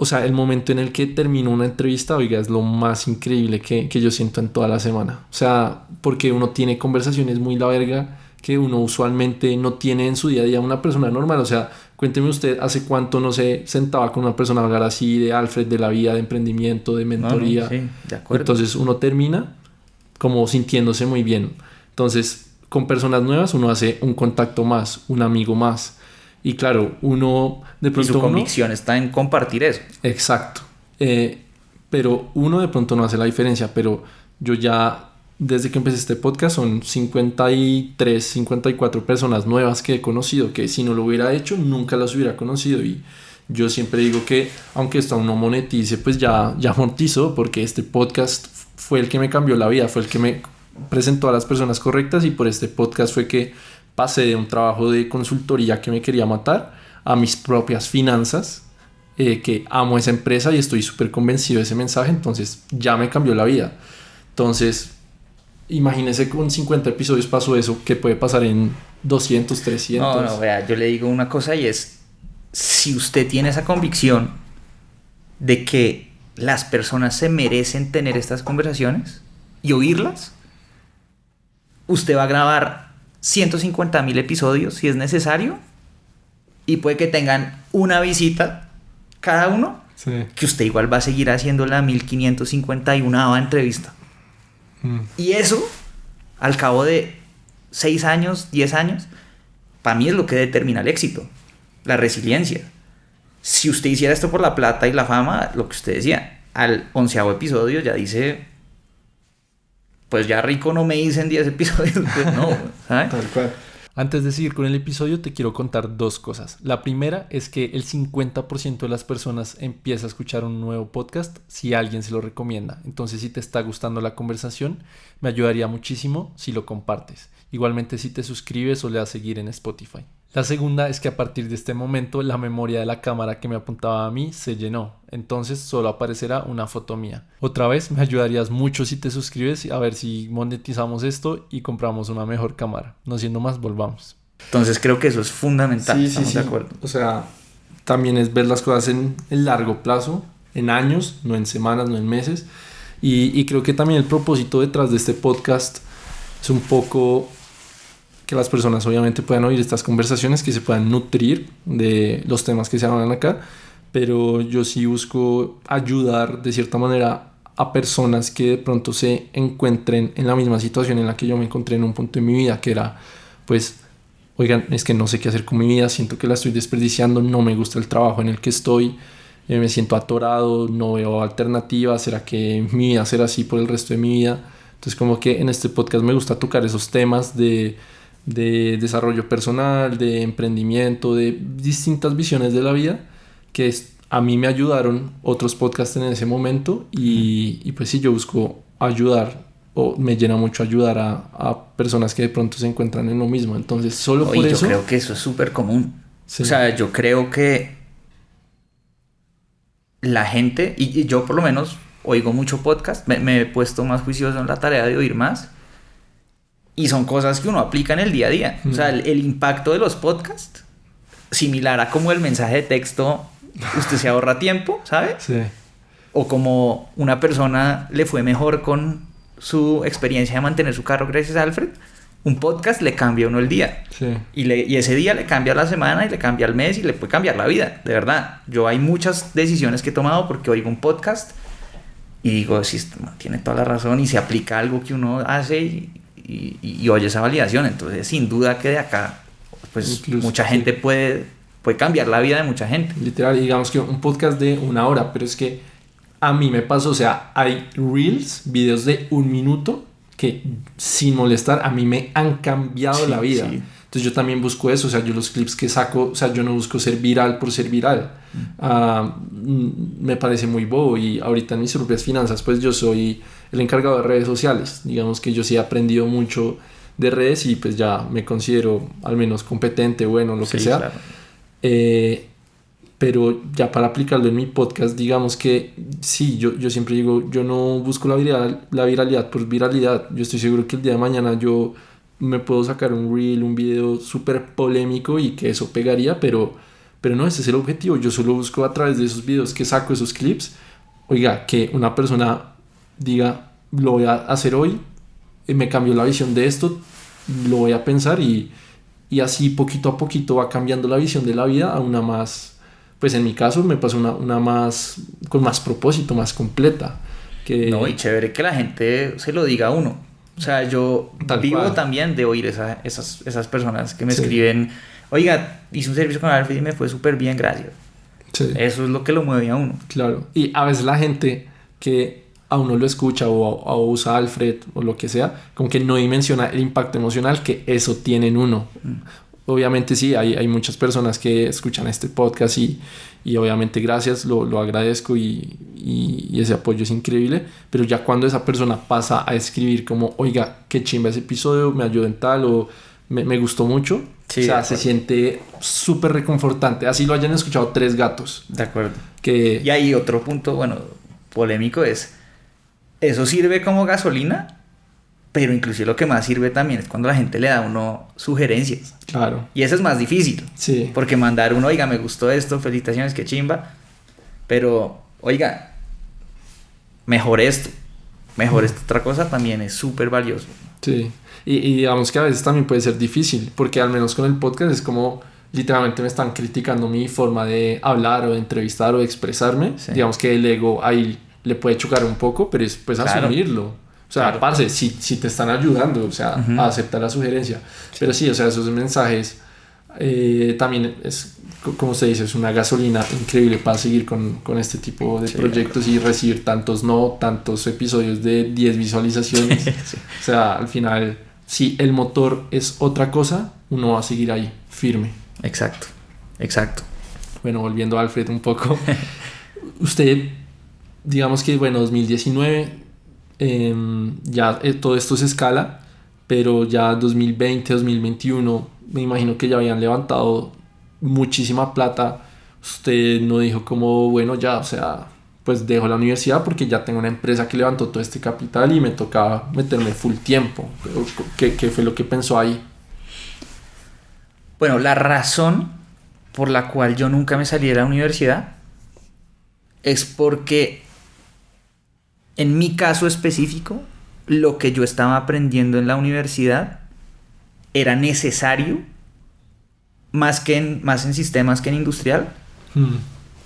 O sea, el momento en el que termino una entrevista, oiga, es lo más increíble que yo siento en toda la semana. O sea, porque uno tiene conversaciones muy la verga que uno usualmente no tiene en su día a día una persona normal. O sea, cuénteme usted, ¿hace cuánto no se sentaba con una persona a hablar así de Alfred, de la vida, de emprendimiento, de mentoría? No, sí, de acuerdo. Entonces uno termina como sintiéndose muy bien. Entonces, con personas nuevas uno hace un contacto más, un amigo más. Y claro, uno de pronto... Y su convicción está en compartir eso. Exacto. Pero uno de pronto no hace la diferencia. Pero yo ya, desde que empecé este podcast, son 53, 54 personas nuevas que he conocido, que si no lo hubiera hecho, nunca las hubiera conocido. Y yo siempre digo que, aunque esto aún no monetice, pues ya amortizó, porque este podcast fue el que me cambió la vida, fue el que me presentó a las personas correctas, y por este podcast fue que pasé de un trabajo de consultoría que me quería matar a mis propias finanzas, que amo esa empresa y estoy súper convencido de ese mensaje. Entonces ya me cambió la vida. Entonces imagínese, con 50 episodios pasó eso, que puede pasar en 200, 300. No, vea, yo le digo una cosa, y es, si usted tiene esa convicción de que las personas se merecen tener estas conversaciones y oírlas, usted va a grabar 150,000 episodios si es necesario, y puede que tengan una visita cada uno, Sí. que usted igual va a seguir haciendo la 1551 entrevista. Y eso, al cabo de 6 años, 10 años, para mí es lo que determina el éxito, la resiliencia. Si usted hiciera esto por la plata y la fama, lo que usted decía, al 11º episodio ya dice, pues ya rico no me hice en 10 episodios, pues no, ¿sabes? Tal cual. Antes de seguir con el episodio, te quiero contar dos cosas. La primera es que el 50% de las personas empieza a escuchar un nuevo podcast si alguien se lo recomienda. Entonces, si te está gustando la conversación, me ayudaría muchísimo si lo compartes. Igualmente, si te suscribes o le das seguir en Spotify. La segunda es que a partir de este momento la memoria de la cámara que me apuntaba a mí se llenó. Entonces solo aparecerá una foto mía. Otra vez, me ayudarías mucho si te suscribes, a ver si monetizamos esto y compramos una mejor cámara. No siendo más, volvamos. Entonces creo que eso es fundamental. Estamos de acuerdo. O sea, también es ver las cosas en el largo plazo, en años, no en semanas, no en meses. Y creo que también el propósito detrás de este podcast es un poco que las personas obviamente puedan oír estas conversaciones, que se puedan nutrir de los temas que se hablan acá, pero yo sí busco ayudar de cierta manera a personas que de pronto se encuentren en la misma situación en la que yo me encontré en un punto de mi vida, que era, pues, oigan, es que no sé qué hacer con mi vida, siento que la estoy desperdiciando, no me gusta el trabajo en el que estoy, me siento atorado, no veo alternativas, ¿será que mi vida será así por el resto de mi vida? Entonces como que en este podcast me gusta tocar esos temas de desarrollo personal, de emprendimiento, de distintas visiones de la vida que a mí me ayudaron otros podcasts en ese momento y pues sí, yo busco ayudar o me llena mucho ayudar a personas que de pronto se encuentran en lo mismo. Entonces solo por eso... Yo creo que eso es súper común. Sí. O sea, yo creo que la gente, y yo por lo menos oigo mucho podcast, me he puesto más juicioso en la tarea de oír más. Y son cosas que uno aplica en el día a día. O sea, el impacto de los podcasts, similar a como el mensaje de texto, usted se ahorra tiempo, ¿sabe? Sí. O como una persona le fue mejor con su experiencia de mantener su carro gracias a Alfred, un podcast le cambia a uno el día. Sí. Y ese día le cambia la semana y le cambia el mes y le puede cambiar la vida, de verdad. Yo hay muchas decisiones que he tomado porque oigo un podcast y digo, sí, tiene toda la razón y se aplica algo que uno hace y oye esa validación. Entonces, sin duda que de acá, pues incluso, mucha gente puede cambiar la vida de mucha gente. Literal, digamos que un podcast de 1 hora, pero es que a mí me pasó, o sea, hay reels, videos de 1 minuto que sin molestar a mí me han cambiado la vida. Sí. Entonces yo también busco eso, o sea, yo los clips que saco, o sea, yo no busco ser viral por ser viral. Me parece muy bobo y ahorita en mis propias finanzas, pues yo soy el encargado de redes sociales. Digamos que yo sí he aprendido mucho de redes y pues ya me considero al menos competente, bueno, lo que sea. Claro. Pero ya para aplicarlo en mi podcast, digamos que sí, yo siempre digo, yo no busco la viralidad por viralidad. Yo estoy seguro que el día de mañana yo me puedo sacar un reel, un video súper polémico y que eso pegaría, pero no, ese es el objetivo. Yo solo busco a través de esos videos que saco, esos clips, oiga, que una persona diga, lo voy a hacer hoy, me cambió la visión de esto, lo voy a pensar y así poquito a poquito va cambiando la visión de la vida a una más, pues en mi caso me pasó una más, con más propósito, más completa. No, y chévere que la gente se lo diga a uno. O sea, yo vivo también de oír esas personas que me escriben, oiga, hice un servicio con Alfred y me fue súper bien, gracias. Sí. Eso es lo que lo mueve a uno. Claro, y a veces la gente que a uno lo escucha o usa Alfred o lo que sea, como que no dimensiona el impacto emocional que eso tiene en uno. Obviamente sí, hay muchas personas que escuchan este podcast y obviamente gracias, lo agradezco y ese apoyo es increíble, pero ya cuando esa persona pasa a escribir como, oiga, qué chimba ese episodio, me ayudó en tal o me gustó mucho, sí, o sea, se siente súper reconfortante, así lo hayan escuchado 3 gatos. De acuerdo. Y ahí otro punto, bueno, polémico es, eso sirve como gasolina, pero inclusive lo que más sirve también es cuando la gente le da a uno sugerencias. Claro. Y eso es más difícil. Sí. Porque mandar uno, oiga, me gustó esto, felicitaciones, qué chimba. Pero, oiga, mejor esta otra cosa también es súper valioso. Sí. Y digamos que a veces también puede ser difícil, porque al menos con el podcast es como literalmente me están criticando mi forma de hablar o de entrevistar o de expresarme. Sí. Digamos que el ego ahí le puede chocar un poco, pero es pues claro, asumirlo. O sea, claro, parce, si te están ayudando, o sea, a aceptar la sugerencia. Sí. Pero sí, o sea, esos mensajes también es, como se dice, es una gasolina increíble para seguir con este tipo de proyectos y recibir tantos episodios de 10 visualizaciones. Sí. O sea, al final, si el motor es otra cosa, uno va a seguir ahí, firme. Exacto. Bueno, volviendo a Alfred un poco. Usted, digamos que, bueno, 2019... ya todo esto se escala, pero ya 2020, 2021 me imagino que ya habían levantado muchísima plata. Usted no dijo como, bueno, ya, o sea, pues dejo la universidad porque ya tengo una empresa que levantó todo este capital y me tocaba meterme full tiempo. ¿Qué fue lo que pensó ahí? Bueno, la razón por la cual yo nunca me salí de la universidad es porque en mi caso específico, lo que yo estaba aprendiendo en la universidad era necesario más en sistemas que en industrial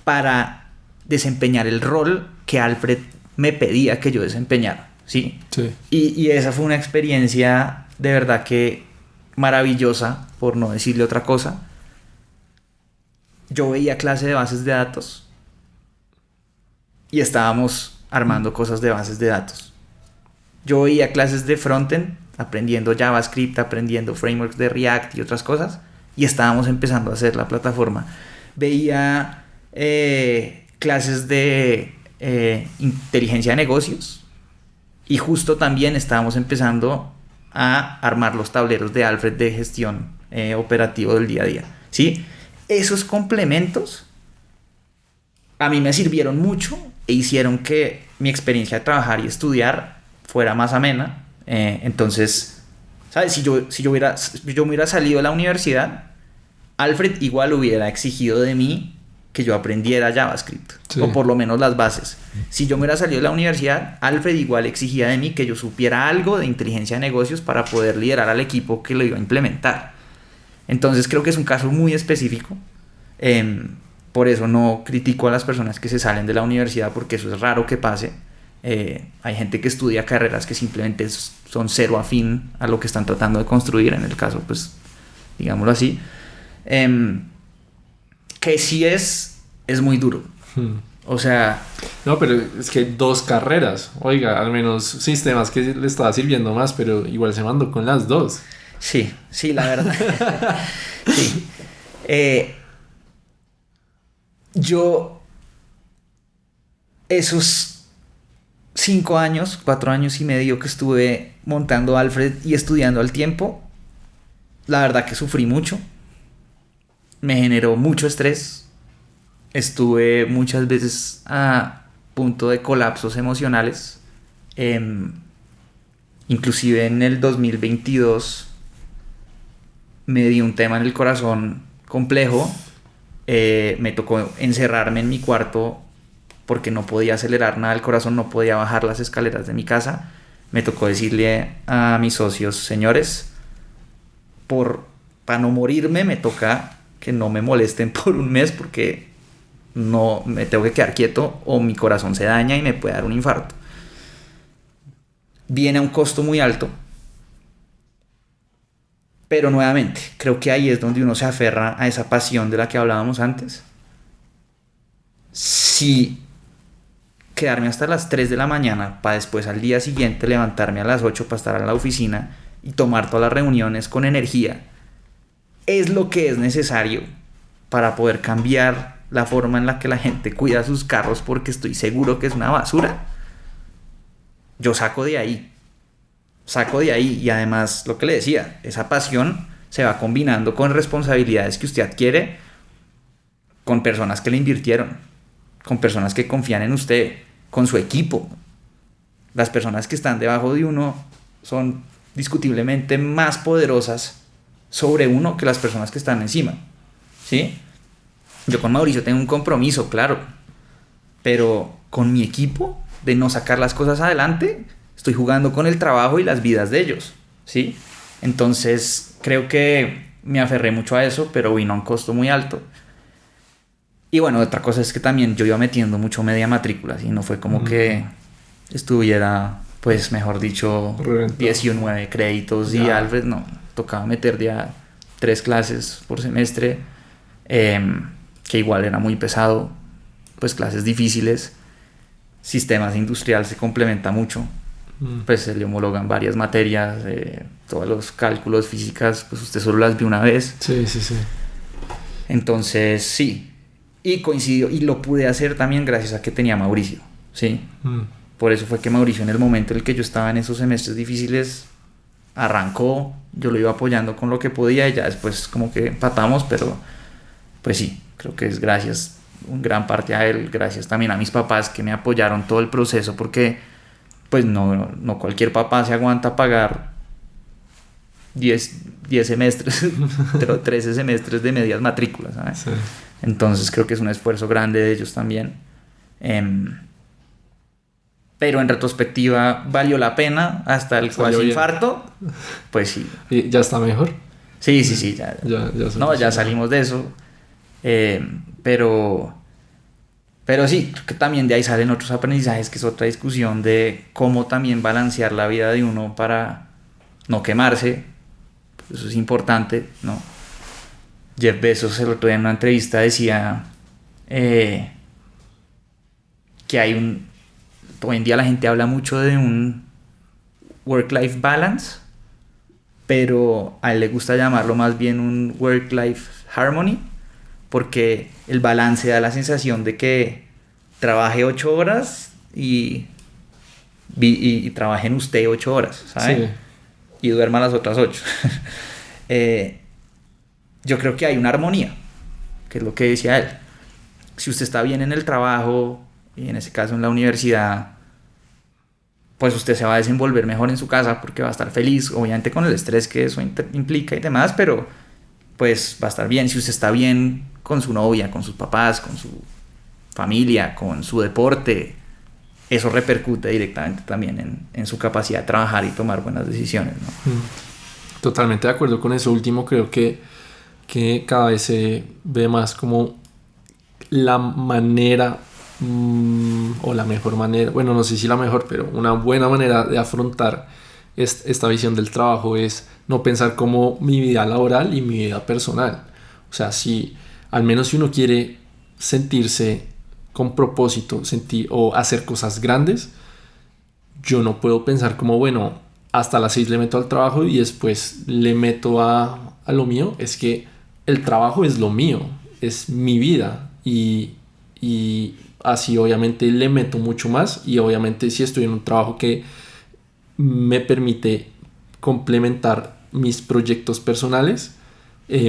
para desempeñar el rol que Alfred me pedía que yo desempeñara, ¿sí? Sí. Y esa fue una experiencia de verdad que maravillosa, por no decirle otra cosa. Yo veía clase de bases de datos y estábamos armando cosas de bases de datos. Yo veía clases de frontend, aprendiendo JavaScript, aprendiendo frameworks de React y otras cosas, y estábamos empezando a hacer la plataforma. Veía clases de inteligencia de negocios, y justo también estábamos empezando a armar los tableros de Alfred de gestión operativo del día a día, ¿sí? Esos complementos a mí me sirvieron mucho e hicieron que mi experiencia de trabajar y estudiar fuera más amena. Entonces, ¿sabes? Si yo me hubiera salido de la universidad, Alfred igual hubiera exigido de mí que yo aprendiera JavaScript, sí, o por lo menos las bases. Si yo me hubiera salido de la universidad, Alfred igual exigía de mí que yo supiera algo de inteligencia de negocios para poder liderar al equipo que lo iba a implementar. Entonces creo que es un caso muy específico. Por eso no critico a las personas que se salen de la universidad, porque eso es raro que pase. Hay gente que estudia carreras que simplemente son cero afín a lo que están tratando de construir, en el caso, pues, digámoslo así. Que sí es muy duro. O sea... No, pero es que 2 carreras. Oiga, al menos sistemas que le estaba sirviendo más, pero igual se mandó con las 2. Sí, la verdad. Sí. Yo... Esos 5 años, 4 años y medio que estuve montando Alfred y estudiando al tiempo, la verdad que sufrí mucho. Me generó mucho estrés. Estuve muchas veces a punto de colapsos emocionales. Inclusive en el 2022 me dio un tema en el corazón complejo. Me tocó encerrarme en mi cuarto porque no podía acelerar nada el corazón, no podía bajar las escaleras de mi casa. Me tocó decirle a mis socios: señores, para no morirme me toca que no me molesten por un mes, porque no me tengo que quedar quieto o mi corazón se daña y me puede dar un infarto. Viene a un costo muy alto, pero nuevamente creo que ahí es donde uno se aferra a esa pasión de la que hablábamos antes. Si quedarme hasta las 3 de la mañana para después al día siguiente levantarme a las 8 para estar en la oficina y tomar todas las reuniones con energía es lo que es necesario para poder cambiar la forma en la que la gente cuida sus carros, porque estoy seguro que es una basura, yo saco de ahí. Y además, lo que le decía, esa pasión se va combinando con responsabilidades que usted adquiere con personas que le invirtieron, con personas que confían en usted, con su equipo. Las personas que están debajo de uno son discutiblemente más poderosas sobre uno que las personas que están encima, ¿sí? Yo con Mauricio tengo un compromiso, claro, pero con mi equipo de no sacar las cosas adelante, estoy jugando con el trabajo y las vidas de ellos, ¿sí? Entonces creo que me aferré mucho a eso, pero vino a un costo muy alto. Y bueno, otra cosa es que también yo iba metiendo mucho media matrícula, ¿sí? No fue como que estuviera, pues mejor dicho, 19 créditos y Alfred, no, tocaba meter ya 3 clases por semestre, que igual era muy pesado, pues clases difíciles. Sistemas industrial se complementa mucho, pues se le homologan varias materias, todos los cálculos, físicas, pues usted solo las vio una vez. Sí. Entonces sí, y coincidió, y lo pude hacer también gracias a que tenía a Mauricio, ¿sí? Por eso fue que Mauricio, en el momento en el que yo estaba en esos semestres difíciles, arrancó, yo lo iba apoyando con lo que podía y ya después como que empatamos, pero pues sí, creo que es gracias en gran parte a él, gracias también a mis papás que me apoyaron todo el proceso, porque pues no cualquier papá se aguanta pagar 10 semestres, 13 semestres de medias matrículas, ¿sabes? Sí. Entonces creo que es un esfuerzo grande de ellos también. Pero en retrospectiva valió la pena hasta el cuasi infarto. Pues sí. ¿Y ya está mejor? Sí, ya salimos de eso. Pero Pero sí, creo que también de ahí salen otros aprendizajes, que es otra discusión de cómo también balancear la vida de uno para no quemarse. Eso es importante, ¿no? Jeff Bezos el otro día en una entrevista decía que hoy en día la gente habla mucho de un work-life balance, pero a él le gusta llamarlo más bien un work-life harmony, porque el balance da la sensación de que trabaje 8 horas y trabaje en usted 8 horas, ¿sabe? Sí. Y duerma las otras 8. Yo creo que hay una armonía, que es lo que decía él. Si usted está bien en el trabajo, y en ese caso en la universidad, pues usted se va a desenvolver mejor en su casa porque va a estar feliz, obviamente con el estrés que eso implica y demás, pero pues va a estar bien. Si usted está bien con su novia, con sus papás, con su familia, con su deporte, eso repercute directamente también en su capacidad de trabajar y tomar buenas decisiones, ¿no? Totalmente de acuerdo con eso último. Creo que cada vez se ve más como la manera o la mejor manera, bueno, no sé si la mejor, pero una buena manera de afrontar esta visión del trabajo es no pensar como mi vida laboral y mi vida personal. O sea, al menos si uno quiere sentirse con propósito, o hacer cosas grandes, yo no puedo pensar como, bueno, hasta las 6 le meto al trabajo y después le meto a lo mío. Es que el trabajo es lo mío, es mi vida, y así obviamente le meto mucho más, y obviamente si estoy en un trabajo que me permite complementar mis proyectos personales,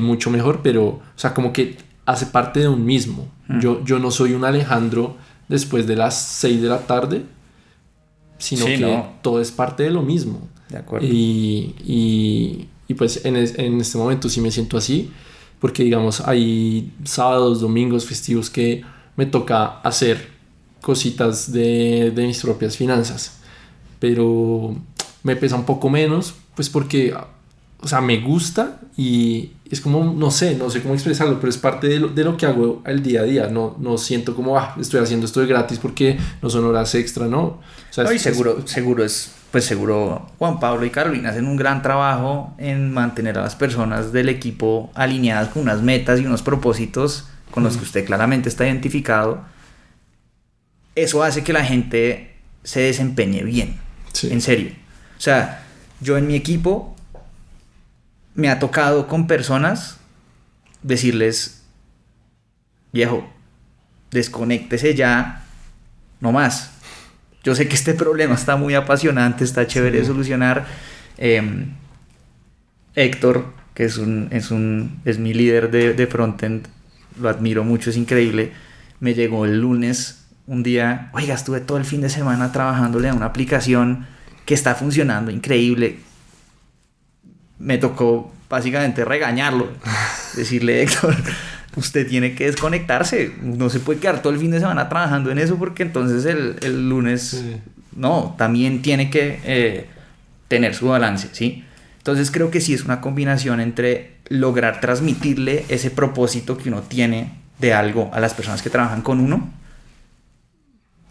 mucho mejor, pero o sea, como que hace parte de un mismo. Yo no soy un Alejandro después de las 6 de la tarde, sino que todo es parte de lo mismo. De acuerdo. Y pues en este momento sí me siento así, porque digamos hay sábados, domingos, festivos que me toca hacer cositas de mis propias finanzas, pero me pesa un poco menos, pues porque, o sea, me gusta y es como, no sé cómo expresarlo, pero es parte de lo que hago el día a día. No siento como, estoy haciendo esto de gratis porque no son horas extra, ¿no? O sea, no, y seguro Juan Pablo y Carolina hacen un gran trabajo en mantener a las personas del equipo alineadas con unas metas y unos propósitos con los que usted claramente está identificado. Eso hace que la gente se desempeñe bien. Sí. En serio. O sea, yo en mi equipo me ha tocado con personas decirles, viejo, desconéctese ya, no más. Yo sé que este problema está muy apasionante, está chévere de solucionar. Héctor, que es mi líder de frontend, lo admiro mucho, es increíble. Me llegó el lunes un día, oiga, estuve todo el fin de semana trabajándole a una aplicación que está funcionando increíble. Me tocó básicamente regañarlo, decirle, Héctor, usted tiene que desconectarse, no se puede quedar todo el fin de semana trabajando en eso, porque entonces el lunes también tiene que tener su balance, ¿sí? Entonces creo que sí es una combinación entre lograr transmitirle ese propósito que uno tiene de algo a las personas que trabajan con uno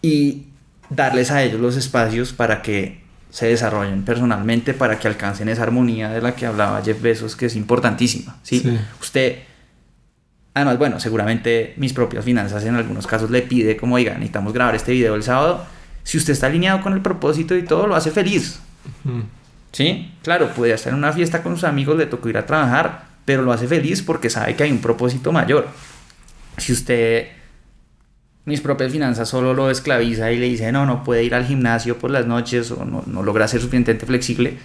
y darles a ellos los espacios para que se desarrollen personalmente, para que alcancen esa armonía de la que hablaba Jeff Bezos, que es importantísima, ¿sí? Usted, además, bueno, seguramente mis propias finanzas en algunos casos le pide como, oiga, necesitamos grabar este video el sábado. Si usted está alineado con el propósito y todo, lo hace feliz. ¿Sí? Claro, puede estar en una fiesta con sus amigos, le tocó ir a trabajar, pero lo hace feliz porque sabe que hay un propósito mayor. Si usted, mis propias finanzas, solo lo esclaviza y le dice, no puede ir al gimnasio por las noches, o no logra ser suficientemente flexible,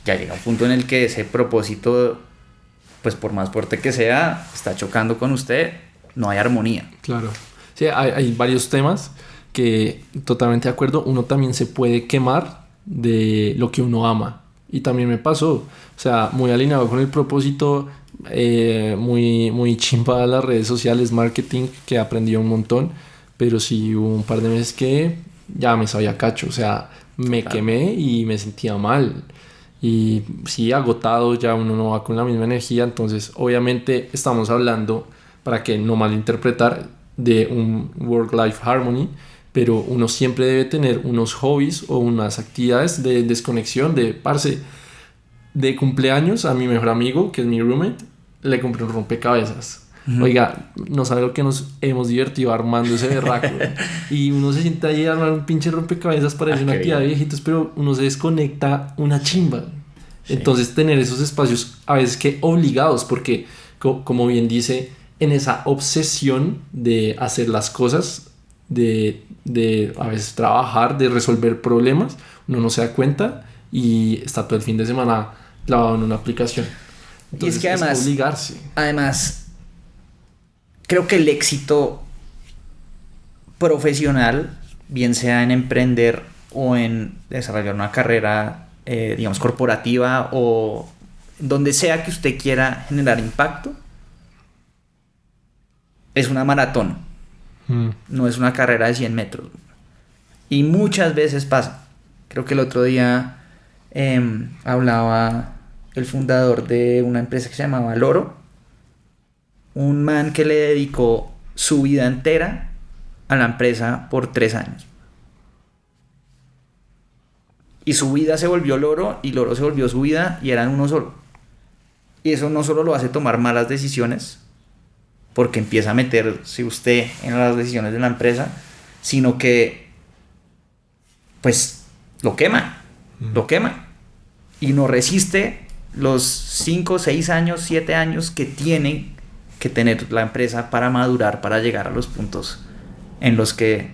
ya llega un punto en el que ese propósito, pues por más fuerte que sea, está chocando con usted, no hay armonía. Claro. Sí, hay varios temas que totalmente de acuerdo. Uno también se puede quemar de lo que uno ama. Y también me pasó, o sea, muy alineado con el propósito, muy chimpa las redes sociales, marketing, que aprendí un montón, pero sí hubo un par de meses que ya me sabía cacho, o sea, me quemé y me sentía mal. Y sí, agotado, ya uno no va con la misma energía. Entonces, obviamente, estamos hablando, para que no malinterpretar, de un work-life harmony, pero uno siempre debe tener unos hobbies o unas actividades de desconexión, de cumpleaños a mi mejor amigo, que es mi roommate, le compré un rompecabezas. Oiga, no sabe lo que nos hemos divertido armando ese berraco. Y uno se sienta ahí a armar un pinche rompecabezas, parece una actividad de viejitos, pero uno se desconecta una chimba. Sí. Entonces tener esos espacios a veces que obligados, porque como bien dice, en esa obsesión de hacer las cosas, de a veces trabajar, de resolver problemas, uno no se da cuenta y está todo el fin de semana clavado en una aplicación. Entonces, y es que además, es obligarse. Además, creo que el éxito profesional, bien sea en emprender o en desarrollar una carrera, digamos, corporativa o donde sea que usted quiera generar impacto, es una maratón. No es una carrera de 100 metros. Y muchas veces pasa. Creo que el otro día hablaba el fundador de una empresa que se llamaba Loro. Un man que le dedicó su vida entera a la empresa por 3 años. Y su vida se volvió Loro y Loro se volvió su vida y eran uno solo. Y eso no solo lo hace tomar malas decisiones, porque empieza a meterse usted en las decisiones de la empresa, sino que pues lo quema y no resiste los 5, 6 años, 7 años que tiene que tener la empresa para madurar, para llegar a los puntos en los que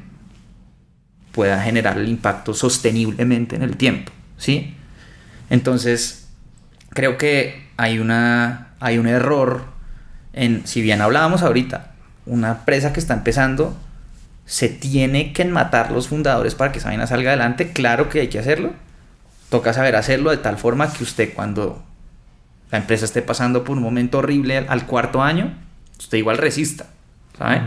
pueda generar el impacto sosteniblemente en el tiempo, ¿sí? Entonces creo que hay un error en, si bien hablábamos ahorita, una empresa que está empezando, se tiene que matar los fundadores para que esa vaina salga adelante. Claro que hay que hacerlo, toca saber hacerlo de tal forma que usted, cuando la empresa esté pasando por un momento horrible al 4.º año, usted igual resista, ¿sabe?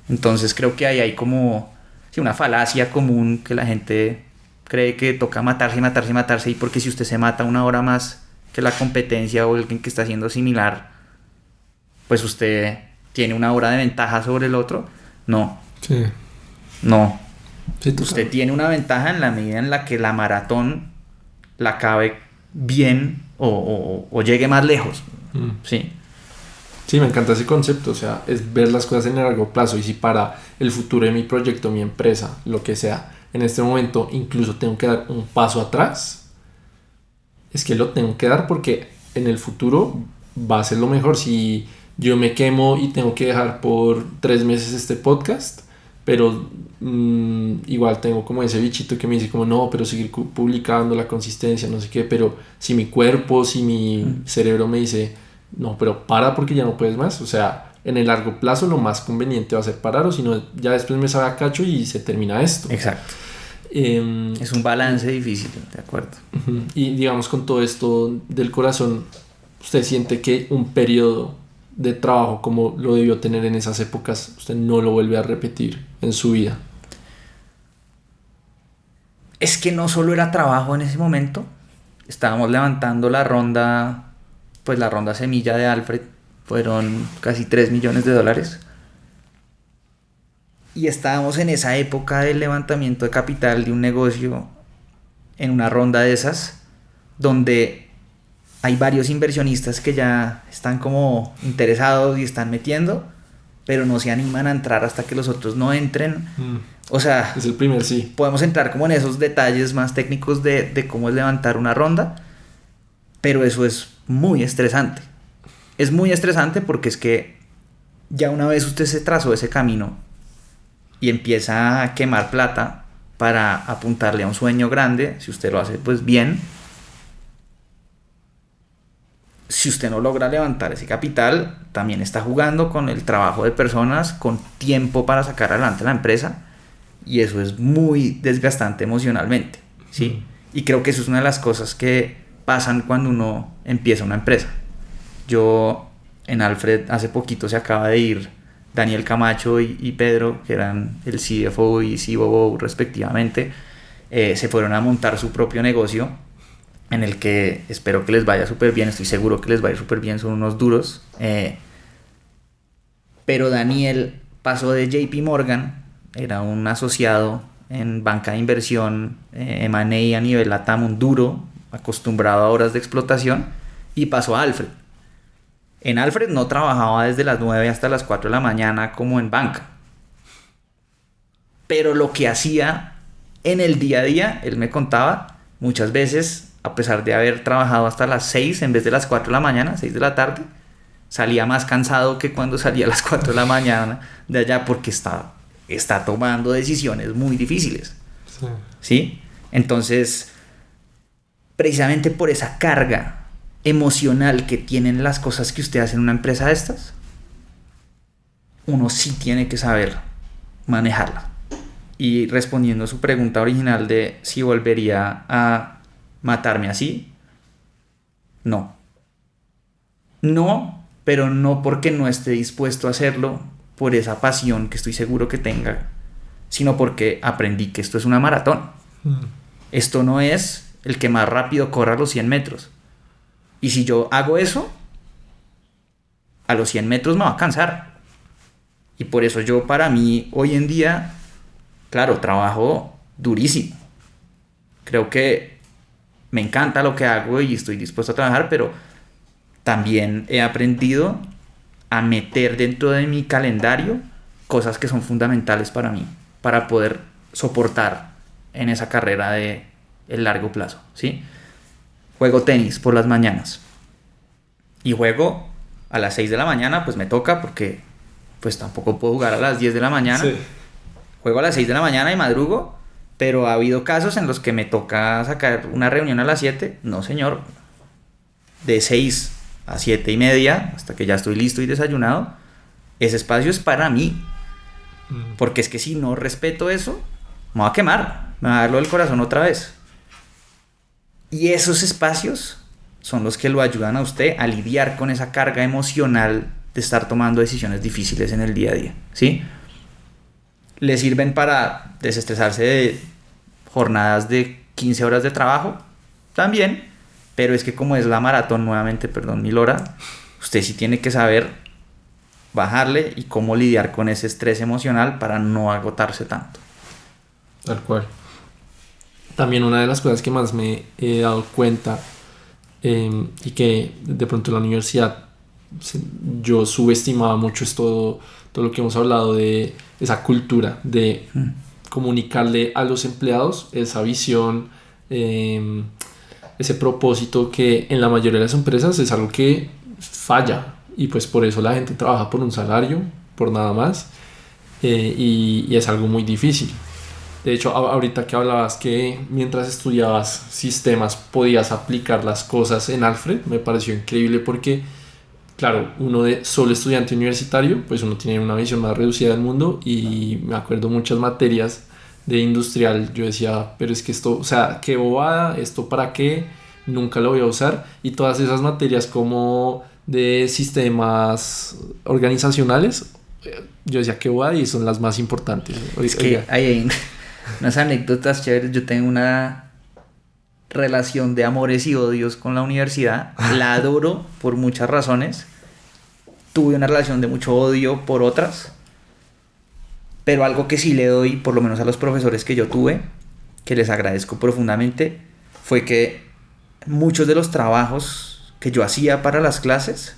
Entonces creo que ahí hay como una falacia común, que la gente cree que toca matarse, y porque si usted se mata 1 hora más que la competencia o alguien que está haciendo similar, pues usted tiene 1 hora de ventaja sobre el otro. No. Sí. No. Sí, usted tiene una ventaja en la medida en la que la maratón la acabe bien o llegue más lejos. Sí. Sí, me encanta ese concepto, o sea, es ver las cosas en el largo plazo. Y si para el futuro de mi proyecto, mi empresa, lo que sea, en este momento incluso tengo que dar un paso atrás, es que lo tengo que dar, porque en el futuro va a ser lo mejor. Si yo me quemo y tengo que dejar por 3 meses este podcast, pero igual tengo como ese bichito que me dice como no, pero seguir publicando, la consistencia, no sé qué. Pero si mi cuerpo, si mi cerebro me dice no, pero para porque ya no puedes más, o sea, en el largo plazo lo más conveniente va a ser parar, o si no, ya después me sabe a cacho y se termina esto. Exacto. Es un balance difícil, de acuerdo. Y digamos, con todo esto del corazón, ¿usted siente que un periodo de trabajo como lo debió tener en esas épocas, usted no lo vuelve a repetir en su vida? Es que no solo era trabajo en ese momento. Estábamos levantando la ronda semilla de Alfred. Fueron casi $3 millones. Y estábamos en esa época del levantamiento de capital de un negocio, en una ronda de esas, donde hay varios inversionistas que ya están como interesados y están metiendo, pero no se animan a entrar hasta que los otros no entren. O sea, es el primer sí. Podemos entrar como en esos detalles más técnicos de cómo es levantar una ronda, pero eso es muy estresante. Es muy estresante porque es que ya una vez usted se trazó ese camino y empieza a quemar plata para apuntarle a un sueño grande, si usted lo hace pues bien, si usted no logra levantar ese capital, también está jugando con el trabajo de personas, con tiempo para sacar adelante la empresa, y eso es muy desgastante emocionalmente, ¿sí? Y creo que eso es una de las cosas que pasan cuando uno empieza una empresa. Yo, en Alfred, hace poquito se acaba de ir Daniel Camacho y Pedro, que eran el CFO y COO respectivamente. Se fueron a montar su propio negocio, en el que espero que les vaya súper bien, estoy seguro que les va a ir súper bien, son unos duros. Pero Daniel pasó de JP Morgan, era un asociado en banca de inversión, M&A a nivel LATAM, un duro, acostumbrado a horas de explotación, y pasó a Alfred. En Alfred no trabajaba desde las 9 hasta las 4 de la mañana como en banca. Pero lo que hacía en el día a día, él me contaba, muchas veces, a pesar de haber trabajado hasta las 6 en vez de las 4 de la mañana, 6 de la tarde, salía más cansado que cuando salía a las 4 de la mañana de allá, porque está tomando decisiones muy difíciles. Sí. ¿Sí? Entonces, precisamente por esa carga emocional que tienen las cosas que usted hace en una empresa de estas, uno sí tiene que saber manejarla. Y respondiendo a su pregunta original de si volvería a matarme así, no. No, pero no porque no esté dispuesto a hacerlo por esa pasión que estoy seguro que tenga, sino porque aprendí que esto es una maratón. Esto no es el que más rápido corra los 100 metros. Y si yo hago eso, a los 100 metros me va a cansar. Y por eso yo, para mí, hoy en día, claro, trabajo durísimo. Creo que me encanta lo que hago y estoy dispuesto a trabajar, pero también he aprendido a meter dentro de mi calendario cosas que son fundamentales para mí, para poder soportar en esa carrera de el largo plazo, ¿sí? Juego tenis por las mañanas y juego a las 6 de la mañana, pues me toca porque pues tampoco puedo jugar a las 10 de la mañana. Sí. Juego a las 6 de la mañana y madrugo, pero ha habido casos en los que me toca sacar una reunión a las 7. No, señor. De 6 a 7 y media, hasta que ya estoy listo y desayunado, ese espacio es para mí. Porque es que si no respeto eso, me va a quemar, me va a dar lo del corazón otra vez. Y esos espacios son los que lo ayudan a usted a lidiar con esa carga emocional de estar tomando decisiones difíciles en el día a día, ¿sí? Le sirven para desestresarse de jornadas de 15 horas de trabajo, también, pero es que como es la maratón, nuevamente, perdón, 1000 horas, usted sí tiene que saber bajarle y cómo lidiar con ese estrés emocional para no agotarse tanto. Tal cual. También una de las cosas que más me he dado cuenta y que de pronto en la universidad yo subestimaba mucho es todo lo que hemos hablado de esa cultura de comunicarle a los empleados esa visión, ese propósito que en la mayoría de las empresas es algo que falla y pues por eso la gente trabaja por un salario, por nada más, y es algo muy difícil. De hecho, ahorita que hablabas que mientras estudiabas sistemas podías aplicar las cosas en Alfred, me pareció increíble porque, claro, uno de solo estudiante universitario, pues uno tiene una visión más reducida del mundo y me acuerdo muchas materias de industrial, yo decía, pero es que esto, o sea, qué bobada, esto para qué, nunca lo voy a usar, y todas esas materias como de sistemas organizacionales, yo decía, qué bobada, y son las más importantes. Es que hay unas anécdotas chéveres. Yo tengo una relación de amores y odios con la universidad. La adoro por muchas razones. Tuve una relación de mucho odio por otras. Pero algo que sí le doy, por lo menos a los profesores que yo tuve, que les agradezco profundamente, fue que muchos de los trabajos que yo hacía para las clases,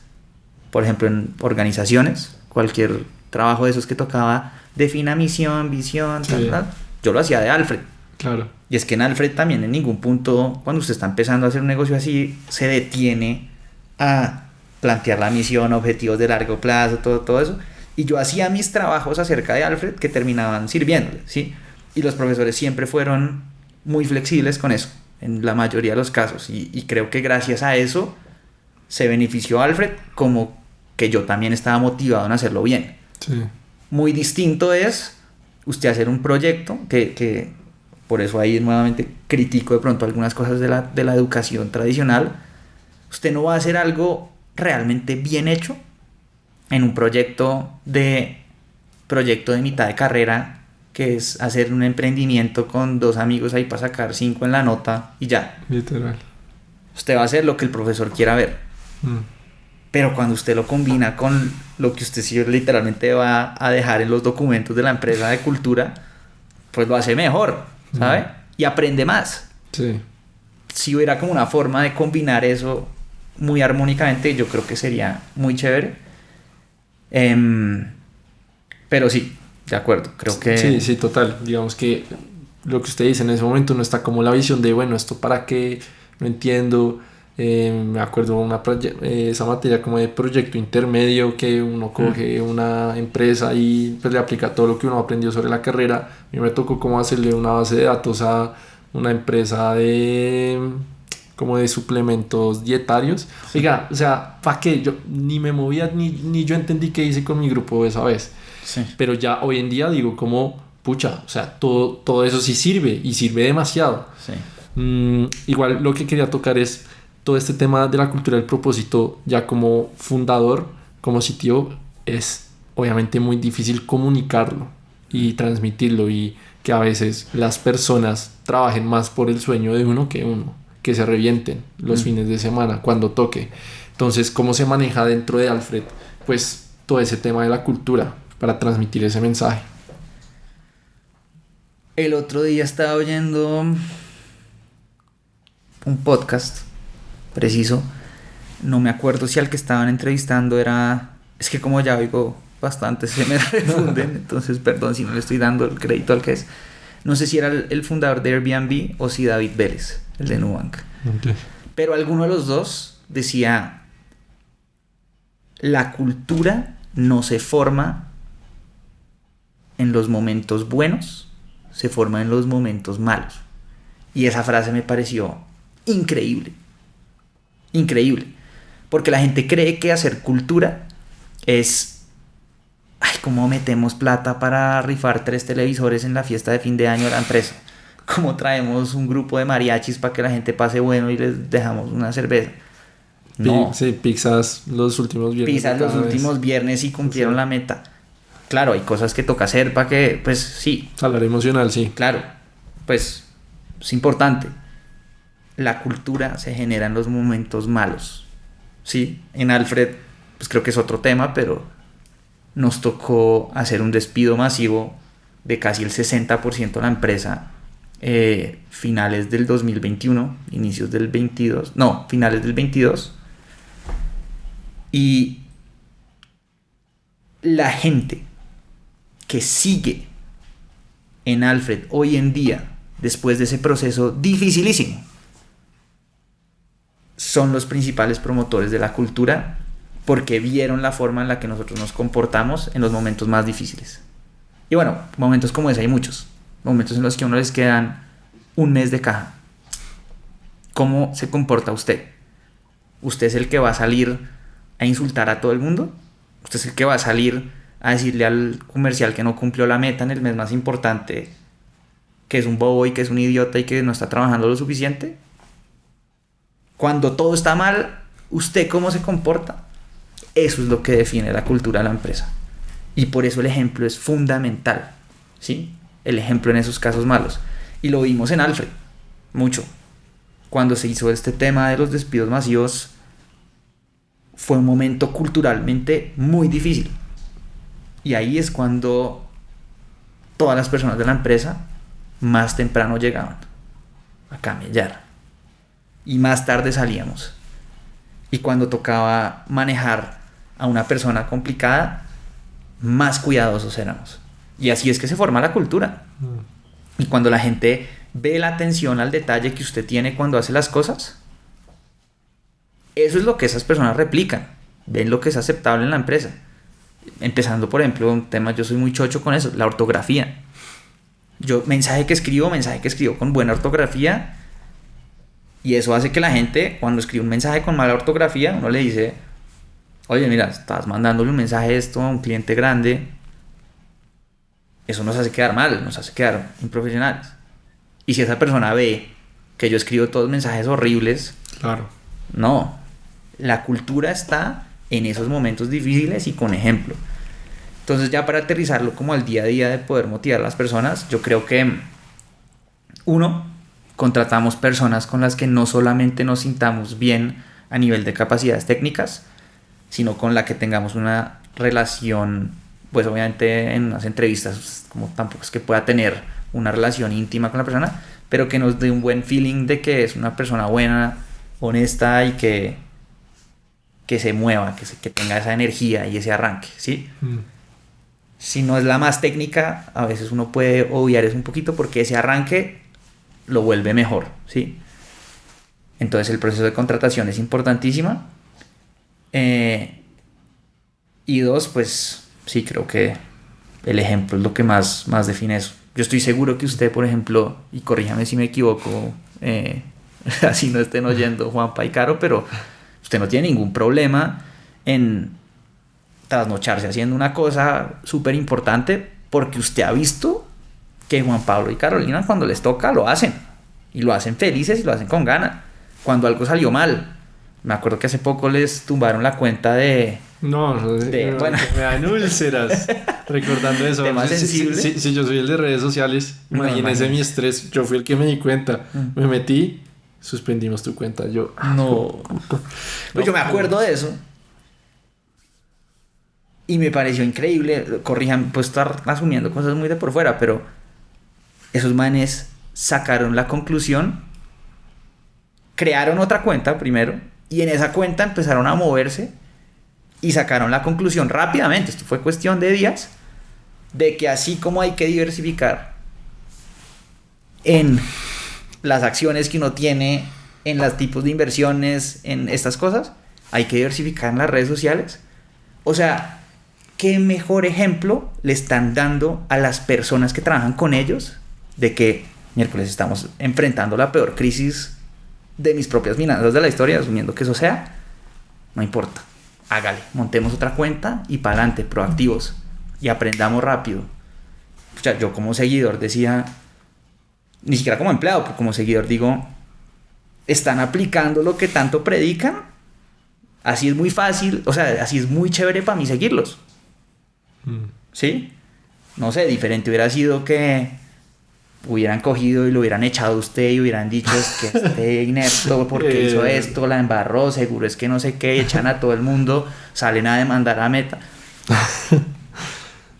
por ejemplo en organizaciones, cualquier trabajo de esos que tocaba, defina misión, visión, sí, tal, yo lo hacía de Alfred. Claro. Y es que en Alfred también en ningún punto, cuando usted está empezando a hacer un negocio así, se detiene a plantear la misión, objetivos de largo plazo, todo eso. Y yo hacía mis trabajos acerca de Alfred que terminaban sirviéndole, ¿sí? Y los profesores siempre fueron muy flexibles con eso, en la mayoría de los casos. Y creo que gracias a eso se benefició Alfred, como que yo también estaba motivado en hacerlo bien. Sí. Muy distinto es usted hacer un proyecto que por eso ahí nuevamente critico de pronto algunas cosas de la educación tradicional. Usted no va a hacer algo realmente bien hecho en un proyecto de mitad de carrera, que es hacer un emprendimiento con 2 amigos ahí para sacar 5 en la nota y ya. Literal. Usted va a hacer lo que el profesor quiera ver. Pero cuando usted lo combina con lo que usted sí literalmente va a dejar en los documentos de la empresa de cultura, pues lo hace mejor, ¿sabe? Y aprende más. Sí. Si hubiera como una forma de combinar eso muy armónicamente, yo creo que sería muy chévere. Pero sí, de acuerdo, creo que... Sí, sí, total. Digamos que lo que usted dice en ese momento no está como la visión de, bueno, ¿esto para qué? No entiendo. Me acuerdo esa materia como de proyecto intermedio que uno coge una empresa y pues le aplica todo lo que uno aprendió sobre la carrera. A mí me tocó como hacerle una base de datos a una empresa como de suplementos dietarios. Oiga, o sea, ¿para qué? Yo ni me movía ni yo entendí qué hice con mi grupo esa vez. Sí. Pero ya hoy en día digo como, pucha, o sea, todo eso sí sirve y sirve demasiado. Sí. Igual lo que quería tocar es todo este tema de la cultura del propósito. Ya como fundador, como sitio, es obviamente muy difícil comunicarlo y transmitirlo, y que a veces las personas trabajen más por el sueño de uno, que se revienten los fines de semana cuando toque. Entonces, ¿cómo se maneja dentro de Alfred pues todo ese tema de la cultura para transmitir ese mensaje? El otro día estaba oyendo un podcast preciso, no me acuerdo si al que estaban entrevistando era... Es que como ya oigo bastante se me refunden, entonces perdón si no le estoy dando el crédito al que es. No sé si era el fundador de Airbnb o si David Vélez, el de Nubank. Okay. Pero alguno de los dos decía: la cultura no se forma en los momentos buenos, se forma en los momentos malos. Y esa frase me pareció increíble. Increíble. Porque la gente cree que hacer cultura es... Ay, ¿cómo metemos plata para rifar 3 televisores en la fiesta de fin de año de la empresa? ¿Cómo traemos un grupo de mariachis para que la gente pase bueno y les dejamos una cerveza? No. Sí, pizzas los últimos viernes. Pizzas los últimos viernes y cumplieron la meta. Claro, hay cosas que toca hacer para que, pues sí. Salario emocional, sí. Claro, pues es importante. La cultura se genera en los momentos malos. Sí, en Alfred, pues creo que es otro tema, pero nos tocó hacer un despido masivo de casi el 60% de la empresa, finales del 2021, inicios del 22, no, finales del 22. Y la gente que sigue en Alfred hoy en día, después de ese proceso dificilísimo, son los principales promotores de la cultura, porque vieron la forma en la que nosotros nos comportamos en los momentos más difíciles. Y bueno, momentos como ese hay muchos. Momentos en los que a uno les quedan un mes de caja. ¿Cómo se comporta usted? ¿Usted es el que va a salir a insultar a todo el mundo? ¿Usted es el que va a salir a decirle al comercial que no cumplió la meta en el mes más importante, que es un bobo y que es un idiota y que no está trabajando lo suficiente? Cuando todo está mal, ¿usted cómo se comporta? Eso es lo que define la cultura de la empresa. Y por eso el ejemplo es fundamental, ¿sí? El ejemplo en esos casos malos. Y lo vimos en Alfred, mucho. Cuando se hizo este tema de los despidos masivos, fue un momento culturalmente muy difícil. Y ahí es cuando todas las personas de la empresa más temprano llegaban a camellar. Y más tarde salíamos. Y cuando tocaba manejar a una persona complicada, más cuidadosos éramos. Y así es que se forma la cultura. Y cuando la gente ve la atención al detalle que usted tiene cuando hace las cosas, eso es lo que esas personas replican. Ven lo que es aceptable en la empresa. Empezando, por ejemplo, un tema, yo soy muy chocho con eso, la ortografía. Yo mensaje que escribo con buena ortografía. Y eso hace que la gente, cuando escribe un mensaje con mala ortografía, uno le dice: oye, mira, estás mandándole un mensaje esto a un cliente grande. Eso nos hace quedar mal, nos hace quedar improfesionales. Y si esa persona ve que yo escribo todos mensajes horribles, claro, no. La cultura está en esos momentos difíciles y con ejemplo. Entonces, ya para aterrizarlo como al día a día de poder motivar a las personas, yo creo que contratamos personas con las que no solamente nos sintamos bien a nivel de capacidades técnicas, sino con la que tengamos una relación, pues obviamente en las entrevistas, como tampoco es que pueda tener una relación íntima con la persona, pero que nos dé un buen feeling de que es una persona buena, honesta y que se mueva, que tenga esa energía y ese arranque, ¿sí? Si no es la más técnica, a veces uno puede obviar eso un poquito porque ese arranque lo vuelve mejor, ¿sí? Entonces el proceso de contratación es importantísima. Y dos, pues sí, creo que el ejemplo es lo que más define eso. Yo estoy seguro que usted, por ejemplo, y corríjame si me equivoco, así no estén oyendo Juanpa y Caro, pero usted no tiene ningún problema en trasnocharse haciendo una cosa súper importante porque usted ha visto que Juan Pablo y Carolina cuando les toca lo hacen y lo hacen felices y lo hacen con ganas. Cuando algo salió mal, me acuerdo que hace poco les tumbaron la cuenta de bueno, me dan úlceras recordando eso. Tema sensible. Si yo soy el de redes sociales, imagínese mi estrés. Yo fui el que me di cuenta. Me metí, suspendimos tu cuenta. Yo Pues yo me acuerdo de eso y me pareció increíble. Corrijan, pues estar asumiendo cosas muy de por fuera, pero esos manes sacaron la conclusión, crearon otra cuenta primero y en esa cuenta empezaron a moverse y sacaron la conclusión rápidamente, esto fue cuestión de días, de que así como hay que diversificar en las acciones que uno tiene, en los tipos de inversiones, en estas cosas, hay que diversificar en las redes sociales. O sea, ¿qué mejor ejemplo le están dando a las personas que trabajan con ellos de que miércoles estamos enfrentando la peor crisis de mis propias finanzas de la historia, asumiendo que eso sea? No importa, hágale, montemos otra cuenta y para adelante, proactivos y aprendamos rápido. O sea, yo como seguidor decía, ni siquiera como empleado, pero como seguidor digo, están aplicando lo que tanto predican, así es muy fácil, o sea, así es muy chévere para mí seguirlos. ¿Sí? No sé, diferente hubiera sido que hubieran cogido y lo hubieran echado a usted y hubieran dicho es que este inepto porque hizo esto, la embarró, seguro es que no sé qué, echan a todo el mundo, salen a demandar a Meta.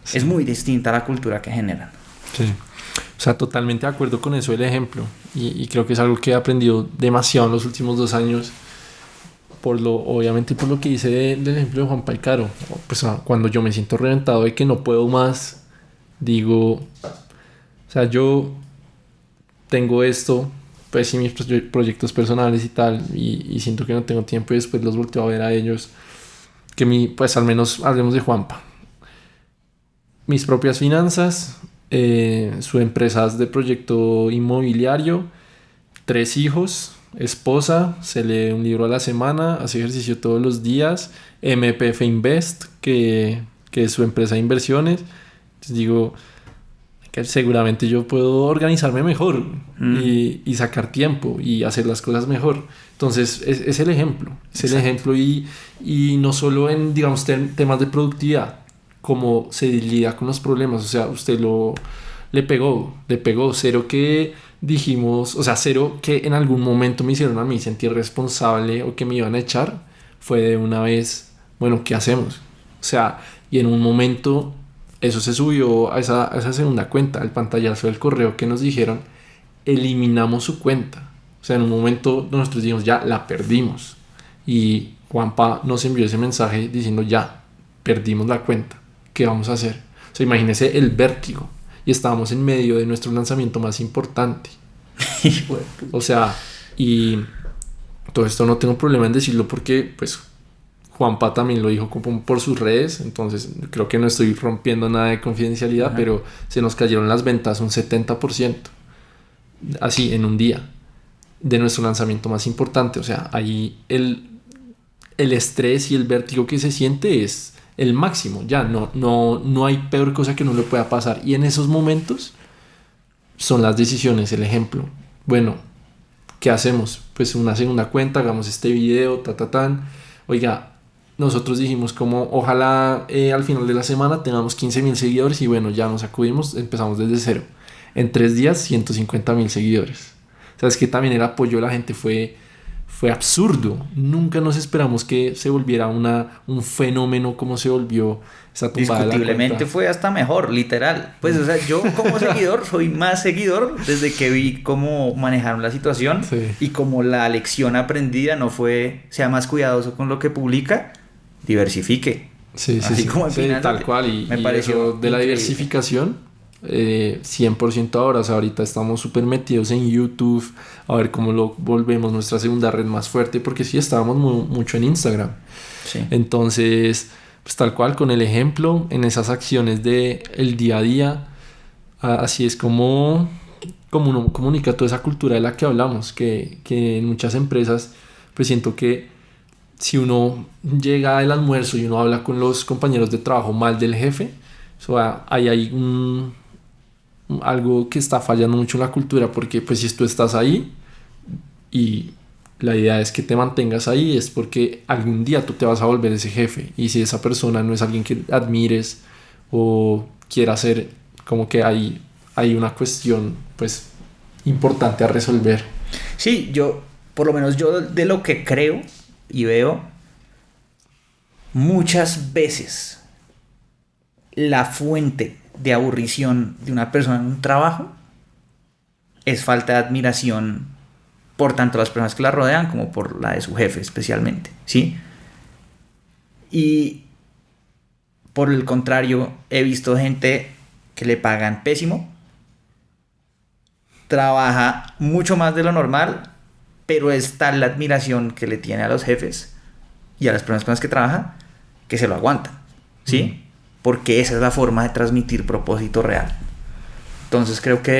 Sí. Es muy distinta la cultura que generan. Sí. O sea, totalmente de acuerdo con eso, el ejemplo. Y creo que es algo que he aprendido demasiado en los últimos 2 años. Obviamente por lo que hice del ejemplo de Juanpa y Caro. Pues cuando yo me siento reventado de que no puedo más, digo, o sea, yo tengo esto, pues sí, mis proyectos personales y tal, y siento que no tengo tiempo y después los volteo a ver a ellos. Pues al menos hablemos de Juanpa. Mis propias finanzas, su empresa de proyecto inmobiliario, 3 hijos, esposa, se lee un libro a la semana, hace ejercicio todos los días, MPF Invest, que es su empresa de inversiones. Entonces digo que seguramente yo puedo organizarme mejor y sacar tiempo y hacer las cosas mejor. Entonces es el ejemplo, el ejemplo y no solo en, digamos, temas de productividad, como se lidia con los problemas. O sea, usted le pegó cero que dijimos, o sea, cero que en algún momento me hicieron a mí sentir responsable o que me iban a echar. Fue de una vez, bueno, ¿qué hacemos? O sea, y en un momento eso se subió a esa segunda cuenta, al pantallazo del correo que nos dijeron, eliminamos su cuenta. O sea, en un momento nosotros dijimos, ya la perdimos. Y Juanpa nos envió ese mensaje diciendo, ya perdimos la cuenta, ¿qué vamos a hacer? O sea, imagínese el vértigo. Y estábamos en medio de nuestro lanzamiento más importante. O sea, y todo esto no tengo problema en decirlo porque, pues, Juanpa también lo dijo por sus redes. Entonces, creo que no estoy rompiendo nada de confidencialidad, pero se nos cayeron las ventas un 70%. Así, en un día. De nuestro lanzamiento más importante. O sea, ahí el estrés y el vértigo que se siente es el máximo. Ya no hay peor cosa que no le pueda pasar. Y en esos momentos son las decisiones, el ejemplo. Bueno, ¿qué hacemos? Pues una segunda cuenta, hagamos este video, Oiga, nosotros dijimos como ojalá al final de la semana tengamos 15,000 seguidores y bueno, ya nos acudimos, empezamos desde cero. En 3 días, 150,000 seguidores. O sea, es que también el apoyo de la gente fue fue absurdo. Nunca nos esperamos que se volviera un fenómeno como se volvió esa tumbada de la Discutiblemente cuenta. fue hasta mejor, literal. Pues, o sea, yo como seguidor soy más seguidor desde que vi cómo manejaron la situación Sí. y como la lección aprendida no fue, sea más cuidadoso con lo que publica, diversifique. Sí, sí, Así sí. como al Sí, final tal cual. Y, me y pareció eso de la increíble. diversificación, 100% ahora. O sea, ahorita estamos súper metidos en YouTube, a ver cómo lo volvemos nuestra segunda red más fuerte, porque sí estábamos mucho en Instagram. Sí. Entonces, pues tal cual, con el ejemplo, en esas acciones de el día a día, así es como uno comunica toda esa cultura de la que hablamos, que en muchas empresas, pues siento que si uno llega al almuerzo y uno habla con los compañeros de trabajo mal del jefe, o sea, ahí hay algo que está fallando mucho en la cultura, porque pues si tú estás ahí y la idea es que te mantengas ahí, es porque algún día tú te vas a volver ese jefe, y si esa persona no es alguien que admires o quiera hacer, como que hay una cuestión pues importante a resolver. Sí, yo, por lo menos yo de lo que creo y veo, muchas veces la fuente de aburrición de una persona en un trabajo es falta de admiración por tanto las personas que la rodean como por la de su jefe especialmente, ¿sí? Y por el contrario, he visto gente que le pagan pésimo, trabaja mucho más de lo normal, pero es tal la admiración que le tiene a los jefes y a las personas con las que trabaja que se lo aguantan, ¿sí? Porque esa es la forma de transmitir propósito real. Entonces creo que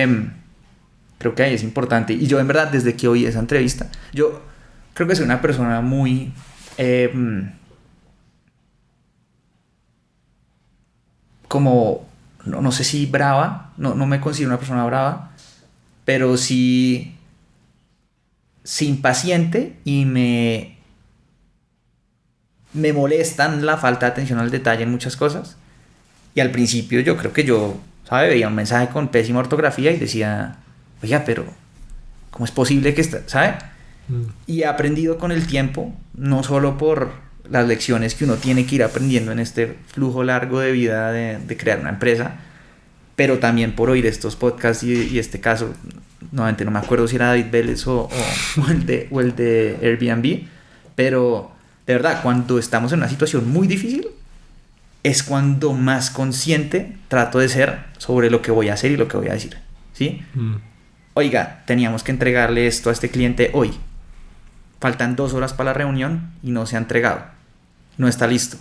ahí es importante. Y yo en verdad desde que oí esa entrevista, yo creo que soy una persona muy como no sé si brava, no me considero una persona brava, pero sí impaciente, y me molestan la falta de atención al detalle en muchas cosas. Y al principio yo creo que yo, ¿sabe? Veía un mensaje con pésima ortografía y decía, oiga, pero ¿cómo es posible que está, ¿sabe? Y he aprendido con el tiempo, no solo por las lecciones que uno tiene que ir aprendiendo en este flujo largo de vida de crear una empresa, pero también por oír estos podcasts y este caso, nuevamente no me acuerdo si era David Vélez o el de Airbnb, pero de verdad, cuando estamos en una situación muy difícil, es cuando más consciente trato de ser sobre lo que voy a hacer y lo que voy a decir, ¿sí? Oiga, teníamos que entregarle esto a este cliente hoy. Faltan 2 horas para la reunión y no se ha entregado. No está listo.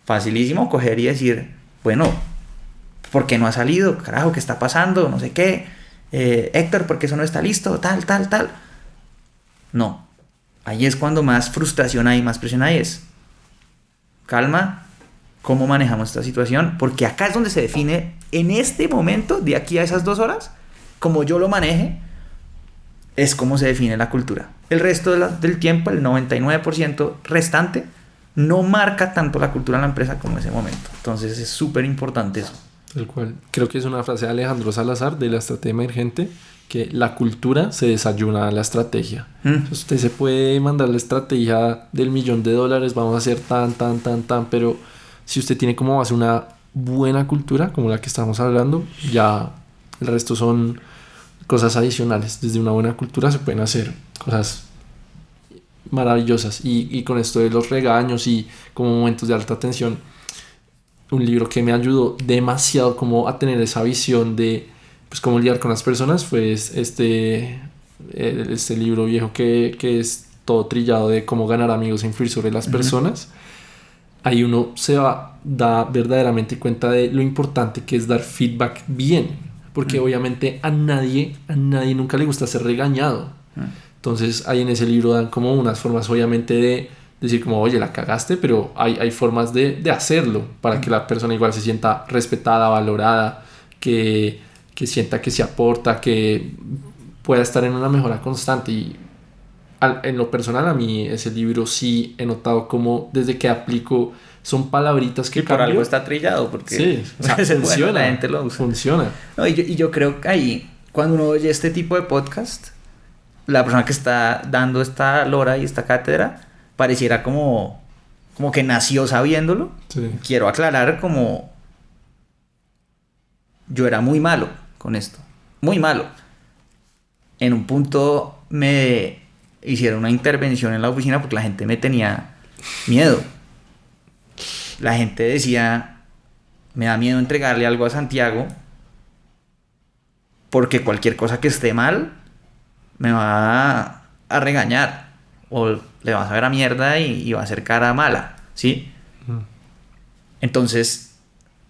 Facilísimo coger y decir, bueno, ¿por qué no ha salido? Carajo, ¿qué está pasando? No sé qué. Héctor, ¿por qué eso no está listo? Tal. No. Ahí es cuando más frustración hay, más presión hay. Es calma. ¿Cómo manejamos esta situación? Porque acá es donde se define, en este momento, de aquí a esas 2 horas, como yo lo maneje, es como se define la cultura. El resto del tiempo, el 99% restante, no marca tanto la cultura en la empresa como ese momento. Entonces es súper importante eso. Tal cual. Creo que es una frase de Alejandro Salazar de la estrategia emergente, que la cultura se desayuna a la estrategia. Usted se puede mandar la estrategia del $1.000.000, vamos a hacer tan, pero si usted tiene como base una buena cultura, como la que estamos hablando, ya el resto son cosas adicionales. Desde una buena cultura se pueden hacer cosas maravillosas. Y con esto de los regaños y como momentos de alta tensión, un libro que me ayudó demasiado como a tener esa visión de pues cómo lidiar con las personas fue este libro viejo que es todo trillado de cómo ganar amigos e influir sobre las personas. Ahí uno da verdaderamente cuenta de lo importante que es dar feedback bien, porque obviamente a nadie nunca le gusta ser regañado. Entonces ahí en ese libro dan como unas formas obviamente de decir como, oye, la cagaste, pero hay formas de hacerlo para que la persona igual se sienta respetada, valorada, que sienta que se aporta, que pueda estar en una mejora constante. Y en lo personal a mí ese libro sí he notado como desde que aplico son palabritas que por algo está trillado, porque sí, o sea, funciona, la gente lo usa. Funciona. No, y yo creo que ahí, cuando uno oye este tipo de podcast, la persona que está dando esta lora y esta cátedra pareciera como que nació sabiéndolo. Sí. Quiero aclarar como yo era muy malo con esto, muy malo. En un punto me hicieron una intervención en la oficina porque la gente me tenía miedo. La gente decía, me da miedo entregarle algo a Santiago porque cualquier cosa que esté mal me va a regañar o le va a saber a mierda y va a hacer cara mala, ¿sí? Entonces,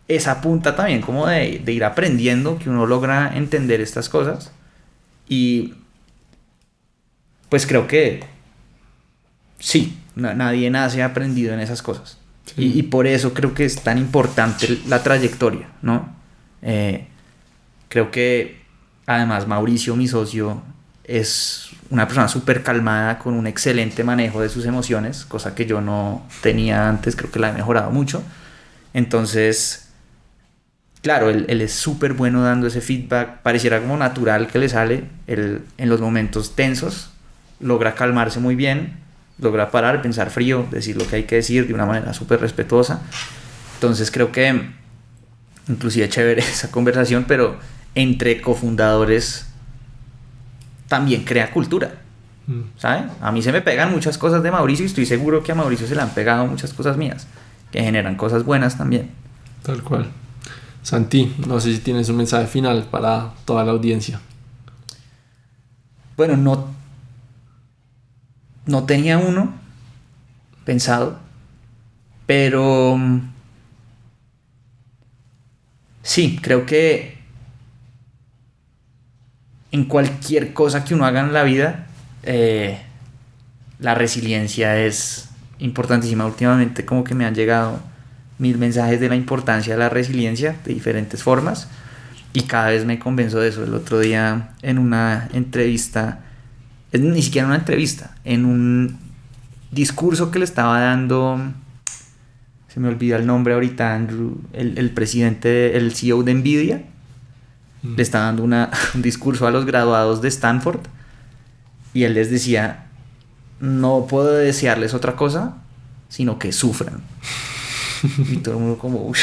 esa punta también como de ir aprendiendo, que uno logra entender estas cosas. Y pues creo que sí, nadie nace aprendido en esas cosas. Sí. Y por eso creo que es tan importante la trayectoria, ¿no? Creo que además Mauricio, mi socio, es una persona súper calmada, con un excelente manejo de sus emociones, cosa que yo no tenía antes, creo que la he mejorado mucho. Entonces, claro, él es súper bueno dando ese feedback, pareciera como natural que le sale. Él, en los momentos tensos, logra calmarse muy bien, logra parar, pensar frío, decir lo que hay que decir de una manera súper respetuosa. Entonces creo que inclusive chévere esa conversación, pero entre cofundadores también crea cultura, ¿sabes? A mí se me pegan muchas cosas de Mauricio y estoy seguro que a Mauricio se le han pegado muchas cosas mías, que generan cosas buenas también. Tal cual. Santi, no sé si tienes un mensaje final para toda la audiencia. Bueno, no tenía uno pensado, pero sí, creo que en cualquier cosa que uno haga en la vida, la resiliencia es importantísima. Últimamente como que me han llegado 1000 mensajes de la importancia de la resiliencia de diferentes formas y cada vez me convenzo de eso. El otro día en una entrevista, ni siquiera una entrevista, en un discurso que le estaba dando, se me olvida el nombre ahorita, Andrew, el presidente, el CEO de Nvidia, le está dando un discurso a los graduados de Stanford y él les decía, no puedo desearles otra cosa sino que sufran. Y todo el mundo como uff.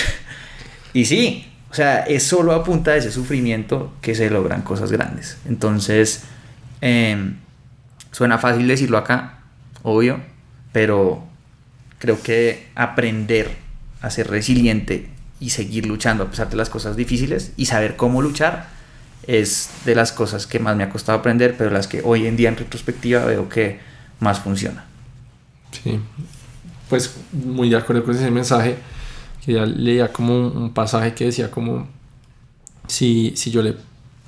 Y sí, o sea, es solo a punta de ese sufrimiento que se logran cosas grandes. Entonces suena fácil decirlo acá, obvio, pero creo que aprender a ser resiliente y seguir luchando a pesar de las cosas difíciles y saber cómo luchar es de las cosas que más me ha costado aprender, pero las que hoy en día en retrospectiva veo que más funciona. Sí, pues muy de acuerdo con ese mensaje, que ya leía como un pasaje que decía como si yo le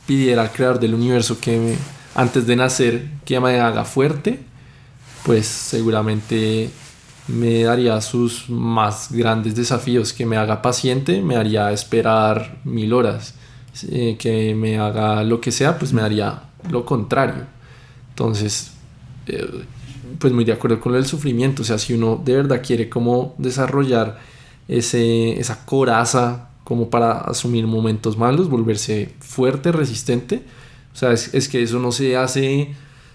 pidiera al creador del universo que antes de nacer que me haga fuerte, pues seguramente me daría sus más grandes desafíos. Que me haga paciente me haría esperar 1000 horas, que me haga lo que sea pues me daría lo contrario. Entonces pues muy de acuerdo con lo del sufrimiento. O sea, si uno de verdad quiere como desarrollar esa coraza como para asumir momentos malos, volverse fuerte, resistente, o sea, es que eso no se hace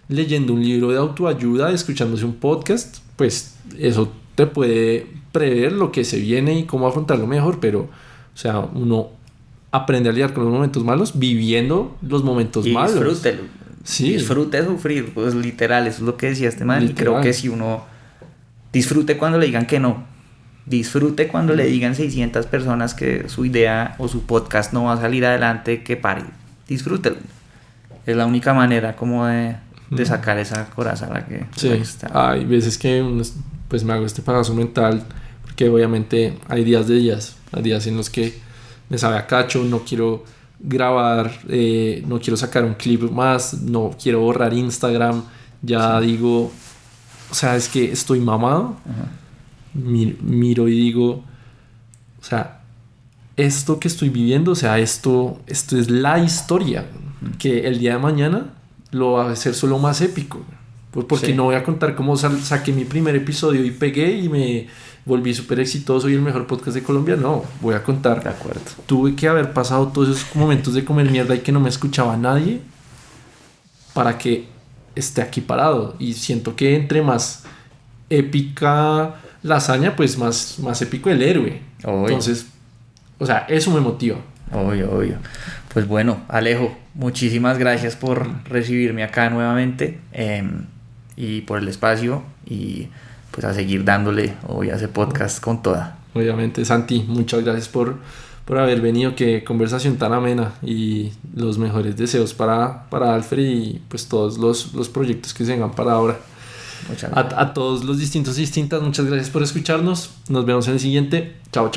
leyendo un libro de autoayuda, escuchándose un podcast. Pues eso te puede prever lo que se viene y cómo afrontarlo mejor, pero o sea, uno aprende a lidiar con los momentos malos viviendo los momentos malos. Disfrútelo. Sí. Disfrute sufrir, pues literal, eso es lo que decía este man. Literal. Y creo que si uno disfrute cuando le digan que no, disfrute cuando le digan 600 personas que su idea o su podcast no va a salir adelante, que pare, disfrútelo. Es la única manera como de sacar esa coraza a la que está. Hay veces que pues me hago este pagazo mental, porque obviamente hay días de días, hay días en los que me sabe a cacho, no quiero grabar, no quiero sacar un clip más, no quiero borrar Instagram, ya digo, o sea, es que estoy mamado. Miro y digo, o sea, esto que estoy viviendo, o sea, esto es la historia, que el día de mañana lo va a hacer solo más épico, porque no voy a contar cómo saqué mi primer episodio y pegué y me volví súper exitoso y el mejor podcast de Colombia. No, voy a contar, de acuerdo, tuve que haber pasado todos esos momentos de comer mierda y que no me escuchaba nadie para que esté aquí parado. Y siento que entre más épica la hazaña, pues más épico el héroe. Obvio. Entonces, o sea, eso me motiva. Obvio. Pues bueno, Alejo, muchísimas gracias por recibirme acá nuevamente, y por el espacio, y pues a seguir dándole hoy a ese podcast con toda. Obviamente, Santi, muchas gracias por haber venido. Qué conversación tan amena, y los mejores deseos para Alfred y pues todos los proyectos que se vengan para ahora. Muchas gracias. A todos los distintos y distintas, muchas gracias por escucharnos. Nos vemos en el siguiente. Chao.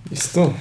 ¿Listo?